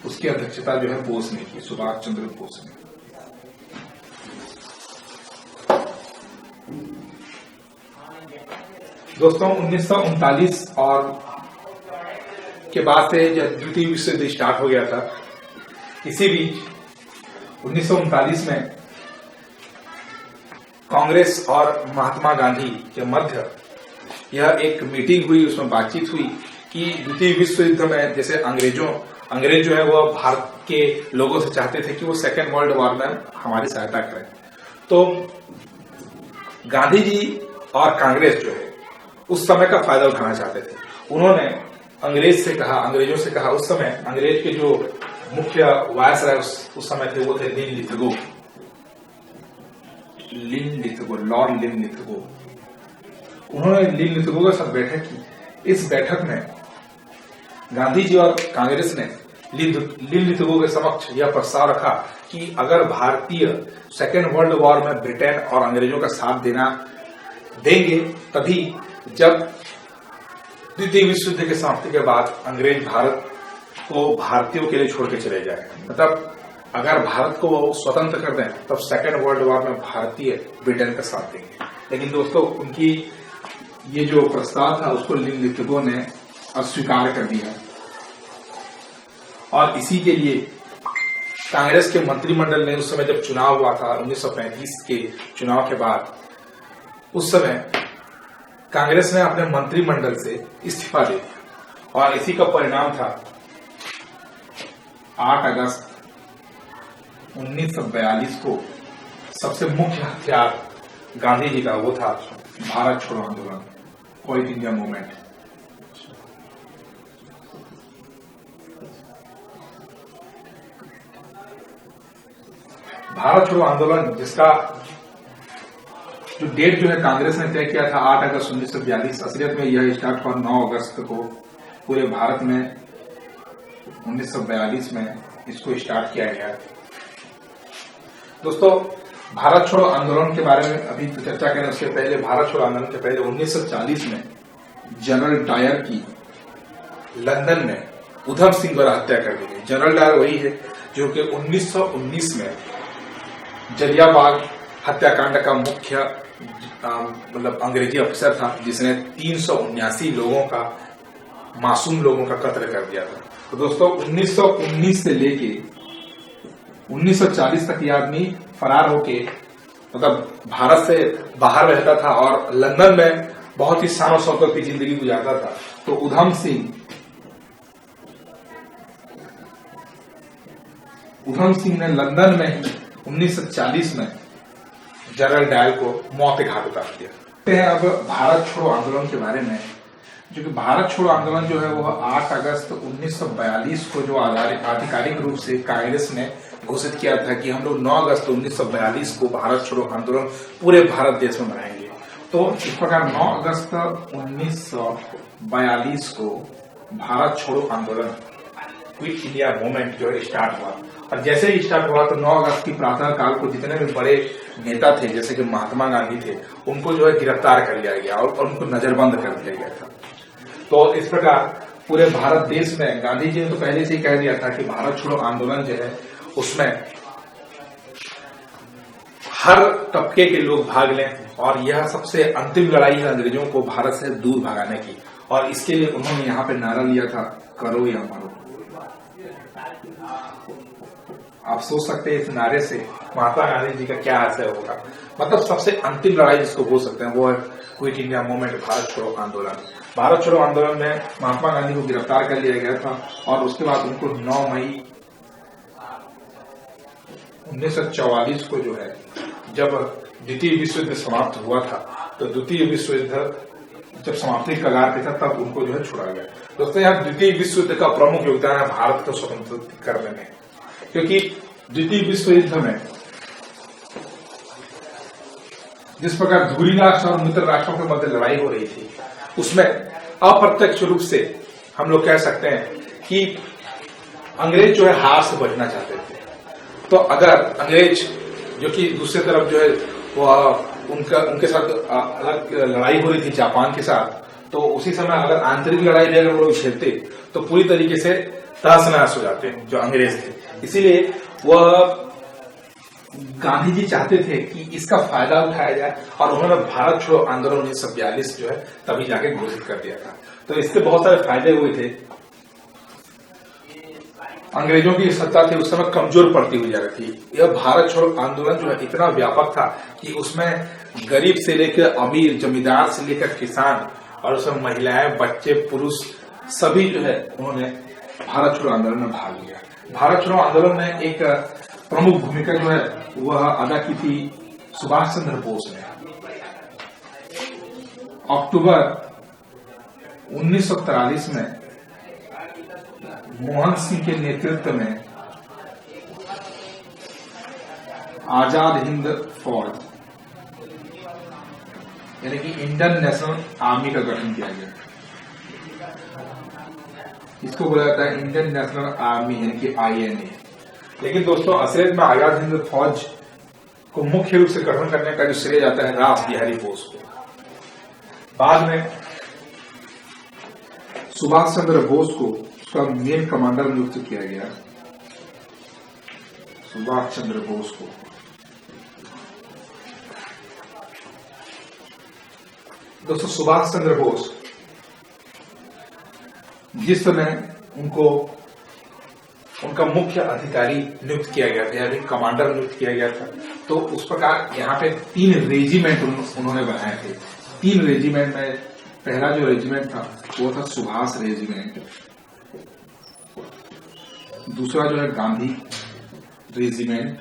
उसकी अध्यक्षता जो है बोस ने की, सुभाष चंद्र बोस ने। दोस्तों 1939 और के बाद से जब द्वितीय विश्व युद्ध स्टार्ट हो गया था, इसी बीच 1939 में कांग्रेस और महात्मा गांधी के मध्य यह एक मीटिंग हुई, उसमें बातचीत हुई कि द्वितीय विश्व युद्ध में जैसे अंग्रेज जो है वो भारत के लोगों से चाहते थे कि वो सेकेंड वर्ल्ड वॉर में हमारी सहायता करें। तो गांधी जी और कांग्रेस जो है उस समय का फायदा उठाना चाहते थे। उन्होंने अंग्रेजों से कहा, उस समय अंग्रेज के जो मुख्य वायसराय उस समय थे वो थे लॉर्ड लिन लिथगो। उन्होंने लिन लिथगो के साथ बैठक की। इस बैठक में गांधी जी और कांग्रेस ने लिन लिथगो के समक्ष यह प्रस्ताव रखा कि अगर भारतीय सेकेंड वर्ल्ड वॉर में ब्रिटेन और अंग्रेजों का साथ देंगे तभी जब द्वितीय विश्व युद्ध के समाप्ति के बाद अंग्रेज भारत को भारतीयों के लिए छोड़ के चले जाए। मतलब अगर भारत को वो स्वतंत्र कर दें तब सेकेंड वर्ल्ड वॉर में भारतीय ब्रिटेन का साथ देंगे। लेकिन दोस्तों उनकी ये जो प्रस्ताव था उसको लिन लिथगो ने अस्वीकार कर दिया और इसी के लिए कांग्रेस के मंत्रिमंडल ने उस समय जब चुनाव हुआ था 1935 के चुनाव के बाद, उस समय कांग्रेस ने अपने मंत्रिमंडल से इस्तीफा दे दिया और इसी का परिणाम था 8 अगस्त 1942 को सबसे मुख्य हथियार गांधी जी का, वो था भारत छोड़ो आंदोलन, क्विट इंडिया मूवमेंट। भारत छोड़ो आंदोलन जिसका जो डेट जो है कांग्रेस ने तय किया था 8 अगस्त 1942, असलियत में यह स्टार्ट हुआ 9 अगस्त को पूरे भारत में। 1942 में इसको स्टार्ट किया गया। दोस्तों, भारत छोड़ो आंदोलन के बारे में अभी तो चर्चा करें, उसके पहले भारत छोड़ो आंदोलन के पहले 1940 में जनरल डायर की लंदन में उधम सिंह द्वारा हत्या कर दी गई। जनरल डायर वही है जो कि 1919 में जलियांवाला हत्याकांड का मुख्य मतलब अंग्रेजी अफसर था, जिसने 379 लोगों का, मासूम लोगों का कत्ल कर दिया था। तो दोस्तों, 1919 से लेके 1940 तक ये आदमी फरार होके मतलब भारत से बाहर रहता था और लंदन में बहुत ही शान शौकत की जिंदगी गुजारता था। तो उधम सिंह ने लंदन में 1940 में जनरल डायल को मौत के घाट उतार दिया। अब भारत छोड़ो आंदोलन के बारे में, जो कि भारत छोड़ो आंदोलन जो है वो 8 अगस्त 1942 को जो आधिकारिक रूप से कांग्रेस ने घोषित किया था कि हम लोग 9 अगस्त 1942 को भारत छोड़ो आंदोलन पूरे भारत देश में मनाएंगे। तो इस प्रकार 9 अगस्त 1942 को भारत छोड़ो आंदोलन, क्विट इंडिया मूवमेंट जो है स्टार्ट हुआ। और जैसे ही स्टार्ट हुआ तो 9 अगस्त की प्रातः काल को जितने भी बड़े नेता थे, जैसे कि महात्मा गांधी थे, उनको जो है गिरफ्तार कर लिया गया और उनको नजरबंद कर दिया गया था। तो इस प्रकार पूरे भारत देश में गांधी जी ने तो पहले से ही कह दिया था कि भारत छोड़ो आंदोलन जो है उसमें हर तबके के लोग भाग लें और यह सबसे अंतिम लड़ाई है अंग्रेजों को भारत से दूर भगाने की। और इसके लिए उन्होंने यहाँ पे नारा लिया था, करो या मरो। आप सोच सकते हैं इस नारे से महात्मा गांधी जी का क्या असर होगा। मतलब सबसे अंतिम लड़ाई जिसको बोल सकते हैं वो है क्विट इंडिया मूवमेंट, भारत छोड़ो आंदोलन। भारत छोड़ो आंदोलन में महात्मा गांधी को गिरफ्तार कर लिया गया था और उसके बाद उनको 9 मई 1944 को जो है, जब द्वितीय विश्व युद्ध समाप्त हुआ था, तो द्वितीय विश्व युद्ध जब समाप्ति कगार पे था तब उनको जो है छोड़ा गया। दोस्तों, यहाँ द्वितीय विश्व युद्ध का प्रमुख योगदान है भारत को स्वतंत्र करने में, क्योंकि द्वितीय विश्व युद्ध में जिस प्रकार धुरी राष्ट्र और मित्र राष्ट्रों के मध्य लड़ाई हो रही थी, उसमें अप्रत्यक्ष रूप से हम लोग कह सकते हैं कि अंग्रेज जो है हार से बचना चाहते थे। तो अगर अंग्रेज जो कि दूसरी तरफ जो है वो उनके साथ अलग लड़ाई हो रही थी जापान के साथ, तो उसी समय अगर आंतरिक लड़ाई में अगर वो लोग छेड़ते तो पूरी तरीके से तहस नहस हो जाते जो अंग्रेज थे। इसीलिए वह गांधी जी चाहते थे कि इसका फायदा उठाया जाए और उन्होंने भारत छोड़ो आंदोलन 1942 जो है तभी जाके घोषित कर दिया था। तो इससे बहुत सारे फायदे हुए थे। अंग्रेजों की सत्ता थी उस समय कमजोर पड़ती हुई जा रही थी। यह भारत छोड़ो आंदोलन जो है इतना व्यापक था कि उसमें गरीब से लेकर अमीर, जमींदार से लेकर किसान और उसमें महिलाएं, बच्चे, पुरुष सभी जो है उन्होंने भारत छोड़ो आंदोलन में भाग लिया। भारत छोड़ो आंदोलन में एक प्रमुख भूमिका जो है वह अदा की थी सुभाष चंद्र बोस ने। अक्टूबर 1943 में मोहन सिंह के नेतृत्व में आजाद हिंद फौज यानी कि इंडियन नेशनल आर्मी का गठन किया गया। इसको बोला जाता है इंडियन नेशनल आर्मी यानी कि INA। लेकिन दोस्तों, असलियत में आजाद हिंद फौज को मुख्य रूप से गठन करने का जो श्रेय जाता है रास बिहारी बोस को। बाद में सुभाष चंद्र बोस को उसका मेन कमांडर नियुक्त किया गया। सुभाष चंद्र बोस को दोस्तों, सुभाष चंद्र बोस जिस समय उनका मुख्य अधिकारी नियुक्त किया गया था यानी कमांडर नियुक्त किया गया था, तो उस प्रकार यहाँ पे 3 रेजिमेंट उन्होंने बनाए थे। 3 रेजिमेंट में पहला जो रेजिमेंट था वो था सुभाष रेजिमेंट, दूसरा जो है गांधी रेजिमेंट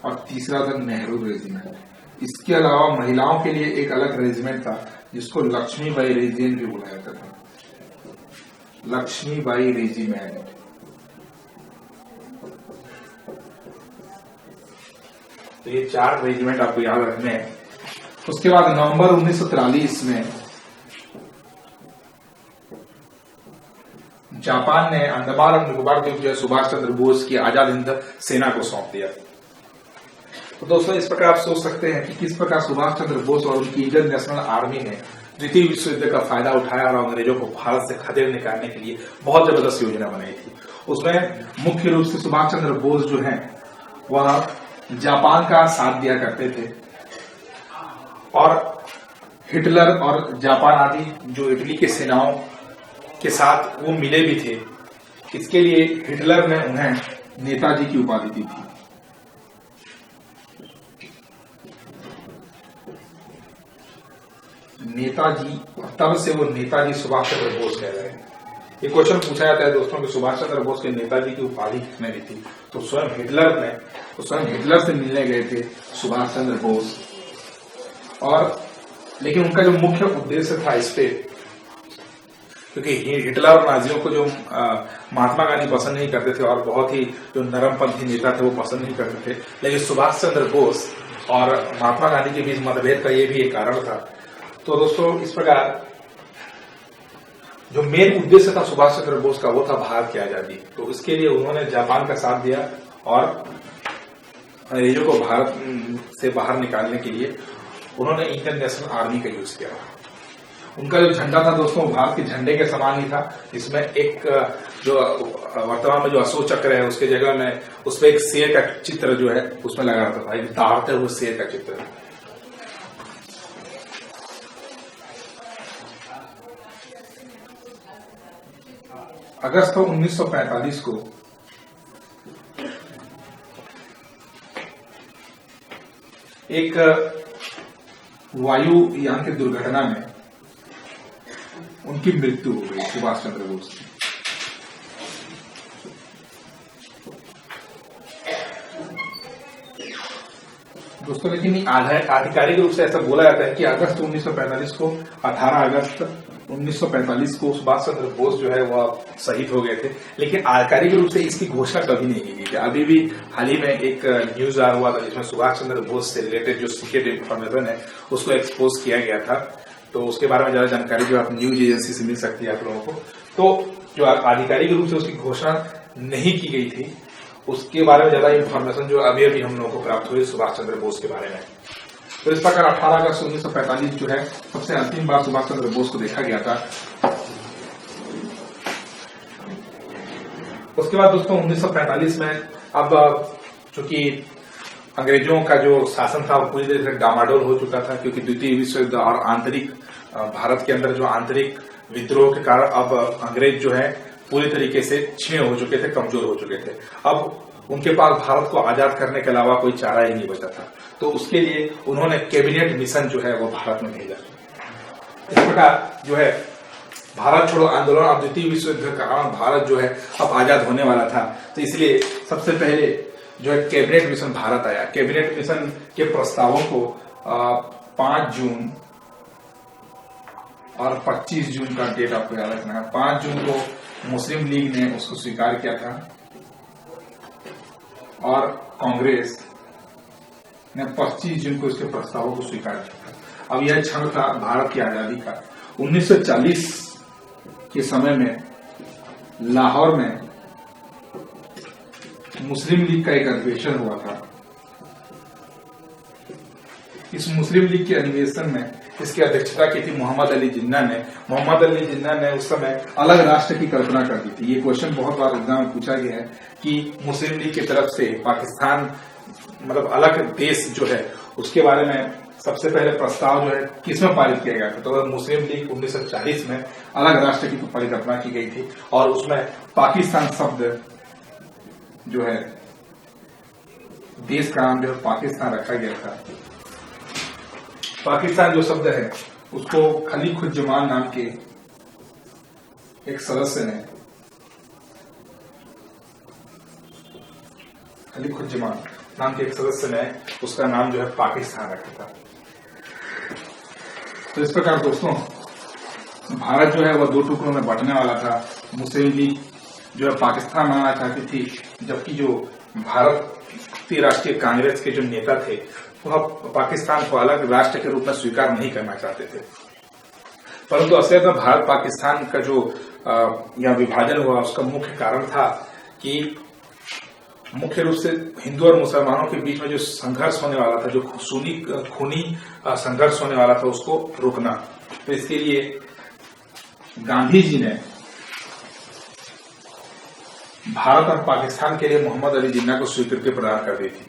और तीसरा था नेहरू रेजिमेंट। इसके अलावा महिलाओं के लिए एक अलग रेजिमेंट था जिसको लक्ष्मीबाई रेजिमेंट भी बुलाया जाता था, लक्ष्मीबाई रेजिमेंट। तो ये 4 रेजिमेंट आपको याद रखने हैं। उसके बाद नवंबर 1943 में जापान ने अंडमान और निकोबार द्वीप जो है सुभाष चंद्र बोस की आजाद हिंद सेना को सौंप दिया। तो दोस्तों इस प्रकार आप सोच सकते हैं कि किस प्रकार सुभाष चंद्र बोस और उनकी इंडियन नेशनल आर्मी ने द्वितीय विश्व युद्ध का फायदा उठाया और अंग्रेजों को भारत से खदेड़ निकालने के लिए बहुत जबरदस्त योजना बनाई थी। उसमें मुख्य रूप से सुभाष चंद्र बोस जो है वह जापान का साथ दिया करते थे और हिटलर और जापान आदि जो इटली के सेनाओं के साथ वो मिले भी थे। इसके लिए हिटलर ने उन्हें नेताजी की उपाधि दी थी। नेताजी, तब से वो नेताजी सुभाष चंद्र बोस कह रहे हैं। ये क्वेश्चन पूछा जाता है दोस्तों कि सुभाष चंद्र बोस के नेताजी की उपाधि किसने दी थी, तो स्वयं हिटलर से मिलने गए थे सुभाष चंद्र बोस। और लेकिन उनका जो मुख्य उद्देश्य था इस पे, क्योंकि हिटलर और नाजियों को जो महात्मा गांधी पसंद नहीं करते थे और बहुत ही जो नरमपंथी नेता थे वो पसंद नहीं करते थे, लेकिन सुभाष चंद्र बोस और महात्मा गांधी के बीच मतभेद का ये भी एक कारण था। तो दोस्तों इस प्रकार जो मेन उद्देश्य था सुभाष चंद्र बोस का वो था भारत की आजादी। तो इसके लिए उन्होंने जापान का साथ दिया और अंग्रेजों को भारत से बाहर निकालने के लिए उन्होंने इंडियन नेशनल आर्मी का यूज किया। उनका जो झंडा था दोस्तों भारत के झंडे के समान ही था। इसमें एक जो वर्तमान में जो अशोक चक्र है उसके जगह में उसमें एक शेर का चित्र जो है उसमें लगा रहता था, एक दहाड़ते हुए शेर का चित्र। अगस्त 1945 को एक वायुयान की दुर्घटना में उनकी मृत्यु हो गई, सुभाष चंद्र बोस की। दोस्तों लेकिन आधिकारिक रूप से ऐसा बोला जाता है कि अगस्त 1945 को 18 अगस्त 1945 को सुभाष चंद्र बोस जो है वह शहीद हो गए थे, लेकिन आधिकारिक रूप से इसकी घोषणा कभी नहीं की गई थी। अभी भी हाल ही में एक न्यूज आया हुआ था जिसमें सुभाष चंद्र बोस से रिलेटेड जो सीक्रेट इंफॉर्मेशन है उसको एक्सपोज किया गया था। तो उसके बारे में ज्यादा जानकारी जो आप न्यूज एजेंसी से मिल सकती है आप लोगों को। तो जो आधिकारिक रूप से उसकी घोषणा नहीं की गई थी उसके बारे में ज्यादा इंफॉर्मेशन जो अभी अभी हम लोगों को प्राप्त हुई सुभाष चंद्र बोस के बारे में। तो इस प्रकार 18 अगस्त 1945 जो है सबसे अंतिम बार सुभाष चंद्र बोस को देखा गया था। उसके बाद दोस्तों 1945 में अब चूंकि अंग्रेजों का जो शासन था वो पूरी तरह से डामाडोल हो चुका था, क्योंकि द्वितीय विश्व युद्ध और आंतरिक भारत के अंदर जो आंतरिक विद्रोह के कारण अब अंग्रेज जो है पूरी तरीके से क्षीण हो चुके थे, कमजोर हो चुके थे। अब उनके पास भारत को आजाद करने के अलावा कोई चारा ही नहीं बचा था। तो उसके लिए उन्होंने कैबिनेट मिशन जो है वो भारत में भेजा। इस प्रकार जो है भारत छोड़ो आंदोलन अब द्वितीय विश्व युद्ध के कारण भारत जो है अब आजाद होने वाला था। तो इसलिए सबसे पहले जो है कैबिनेट मिशन भारत आया। कैबिनेट मिशन के प्रस्तावों को 5 जून और 25 जून का डेट आपको याद रखना है। 5 जून को मुस्लिम लीग ने उसको स्वीकार किया था और कांग्रेस ने 25 जून को इसके प्रस्तावों को स्वीकार किया था। अब यह क्षण था भारत की आजादी का। 1940 के समय में लाहौर में मुस्लिम लीग का एक अधिवेशन हुआ था। इस मुस्लिम लीग के अधिवेशन में इसकी अध्यक्षता की थी मोहम्मद अली जिन्ना ने। मोहम्मद अली जिन्ना ने उस समय अलग राष्ट्र की कल्पना कर दी थी। ये क्वेश्चन बहुत बार एग्जाम में पूछा गया है कि मुस्लिम लीग की तरफ से पाकिस्तान मतलब अलग देश जो है उसके बारे में सबसे पहले प्रस्ताव जो है किसमें पारित किया गया था। तो मुस्लिम लीग 1940 में अलग राष्ट्र की परिकल्पना की गई थी और उसमें पाकिस्तान शब्द जो है देश का नाम जो है पाकिस्तान रखा गया था। पाकिस्तान जो शब्द है उसको खलीकुज्जमान नाम के एक सदस्य ने खलीकुज्जमान नाम के एक सदस्य ने उसका नाम जो है पाकिस्तान रखा था। तो इस प्रकार दोस्तों, भारत जो है वह 2 टुकड़ों में बंटने वाला था। मुस्लिम लीग जो है पाकिस्तान बनाना चाहती थी, जबकि जो भारतीय राष्ट्रीय कांग्रेस के जो नेता थे वह पाकिस्तान को अलग राष्ट्र के रूप में स्वीकार नहीं करना चाहते थे। परंतु असलियत में भारत पाकिस्तान का जो यह विभाजन हुआ उसका मुख्य कारण था कि मुख्य रूप से हिंदू और मुसलमानों के बीच में जो संघर्ष होने वाला था, जो खूनी संघर्ष होने वाला था, उसको रोकना। तो इसके लिए गांधी जी ने भारत और पाकिस्तान के लिए मोहम्मद अली जिन्ना को स्वीकृति प्रदान कर दी थी।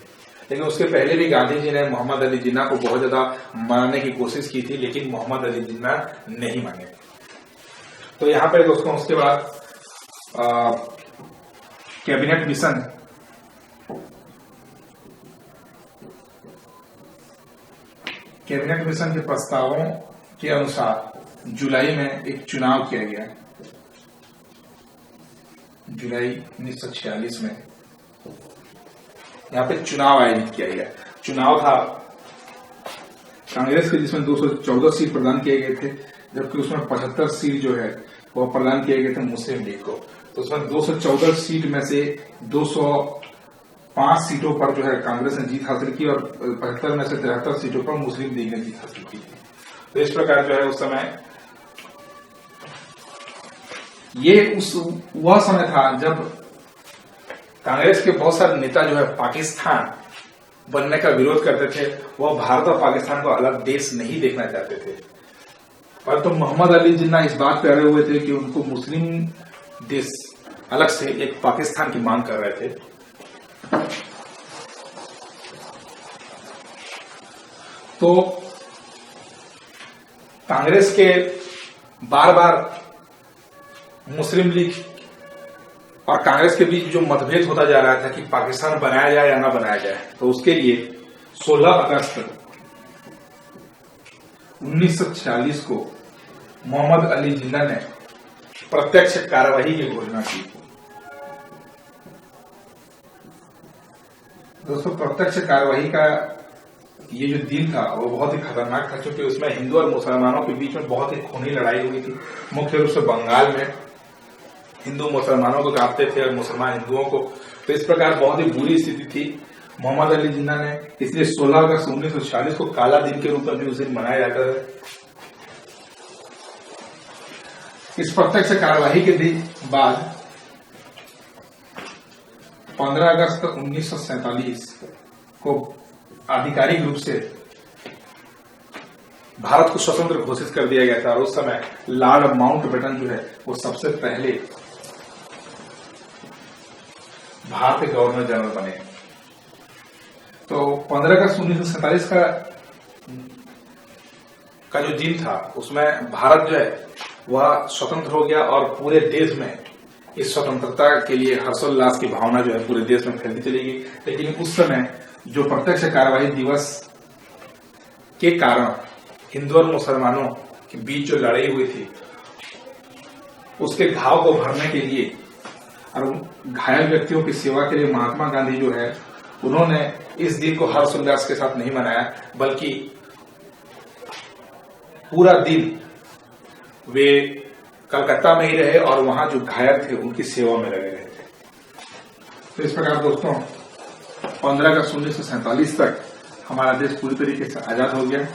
लेकिन उसके पहले भी गांधी जी ने मोहम्मद अली जिन्ना को बहुत ज्यादा मनाने की कोशिश की थी, लेकिन मोहम्मद अली जिन्ना नहीं माने। तो यहां पर दोस्तों उसके बाद कैबिनेट मिशन के प्रस्तावों के अनुसार जुलाई में एक चुनाव किया गया। जुलाई 1946 में यहाँ पे चुनाव आयोजित किया गया। चुनाव था कांग्रेस के, जिसमें 214 सीट प्रदान किए गए थे, जबकि उसमें 75 सीट जो है वह प्रदान किए गए थे मुस्लिम लीग को। तो उसमें 214 सीट में से 205 सीटों पर जो है कांग्रेस ने जीत हासिल की और 75 में से 73 सीटों पर मुस्लिम लीग ने जीत हासिल की। तो इस प्रकार जो है उस समय वह समय था जब कांग्रेस के बहुत सारे नेता जो है पाकिस्तान बनने का विरोध करते थे। वह भारत और पाकिस्तान को अलग देश नहीं देखना चाहते थे। परंतु मोहम्मद अली जिन्ना इस बात पे अड़े हुए थे कि उनको मुस्लिम देश अलग से एक पाकिस्तान की मांग कर रहे थे। तो कांग्रेस के बार बार मुस्लिम लीग और कांग्रेस के बीच जो मतभेद होता जा रहा था कि पाकिस्तान बनाया जाए या ना बनाया जाए, तो उसके लिए 16 अगस्त 1946 को मोहम्मद अली जिन्ना ने प्रत्यक्ष कार्यवाही की घोषणा की। दोस्तों, प्रत्यक्ष कार्यवाही का ये जो दिन था वो बहुत ही खतरनाक था, क्योंकि उसमें हिंदू और मुसलमानों के बीच में बहुत ही खूनी लड़ाई हुई थी। मुख्य रूप से बंगाल में हिंदू मुसलमानों को काटते थे और मुसलमान हिंदुओं को। तो इस प्रकार बहुत ही बुरी स्थिति थी। मोहम्मद अली जिन्ना ने इसलिए 16 अगस्त 1946 को काला दिन के रूप में भी उस दिन मनाया जाता है। इस प्रत्यक्ष कार्यवाही के दिन बाद 15 अगस्त 1947 को आधिकारिक रूप से भारत को स्वतंत्र घोषित कर दिया गया था। और उस समय लॉर्ड माउंटबेटन जो है वो सबसे पहले भारत के गवर्नर जनरल बने। तो 15 अगस्त 1947 का जो दिन था उसमें भारत जो है वह स्वतंत्र हो गया और पूरे देश में इस स्वतंत्रता के लिए हर्षोल्लास की भावना जो है पूरे देश में फैलती चली गई। लेकिन उस समय जो प्रत्यक्ष कार्यवाही दिवस के कारण हिंदू और मुसलमानों के बीच जो लड़ाई हुई थी उसके घाव को भरने के लिए और घायल व्यक्तियों की सेवा के लिए महात्मा गांधी जो है उन्होंने इस दिन को हर्षोल्लास के साथ नहीं मनाया, बल्कि पूरा दिन वे कलकत्ता में ही रहे और वहां जो घायल थे उनकी सेवा में लगे रहे थे। तो इस प्रकार दोस्तों 15 अगस्त 1947 तक हमारा देश पूरी तरीके से आजाद हो गया।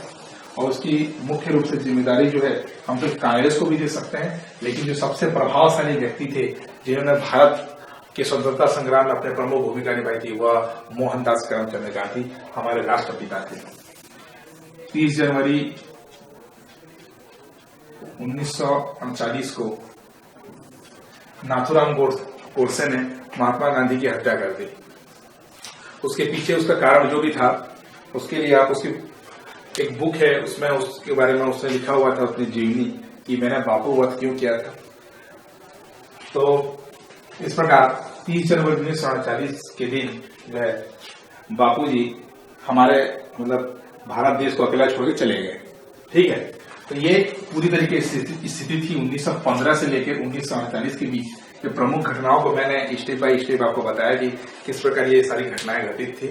और उसकी मुख्य रूप से जिम्मेदारी जो है हम तो कांग्रेस को भी दे सकते हैं, लेकिन जो सबसे प्रभावशाली व्यक्ति थे जिन्होंने भारत के स्वतंत्रता संग्राम में अपने प्रमुख भूमिका निभाई थी वह मोहनदास करमचंद गांधी हमारे राष्ट्रपिता थे। 30 जनवरी 1939 को नाथूराम गोडसे ने महात्मा गांधी की हत्या कर दी। उसके पीछे उसका कारण जो भी था उसके लिए आप उसकी एक बुक है उसमें उसके बारे में उसने लिखा हुआ था अपनी जीवनी कि मैंने बापू वध क्यों किया था। तो इस प्रकार 30 जनवरी 1948 के दिन जो है बापू जी हमारे भारत देश को अकेला छोड़ के चले गए। ठीक है, तो ये पूरी तरीके की स्थिति थी 1915 से लेकर 1948 के बीच। ये प्रमुख घटनाओं को मैंने स्टेप बाय स्टेप आपको बताया कि किस प्रकार ये सारी घटनाएं घटित थी।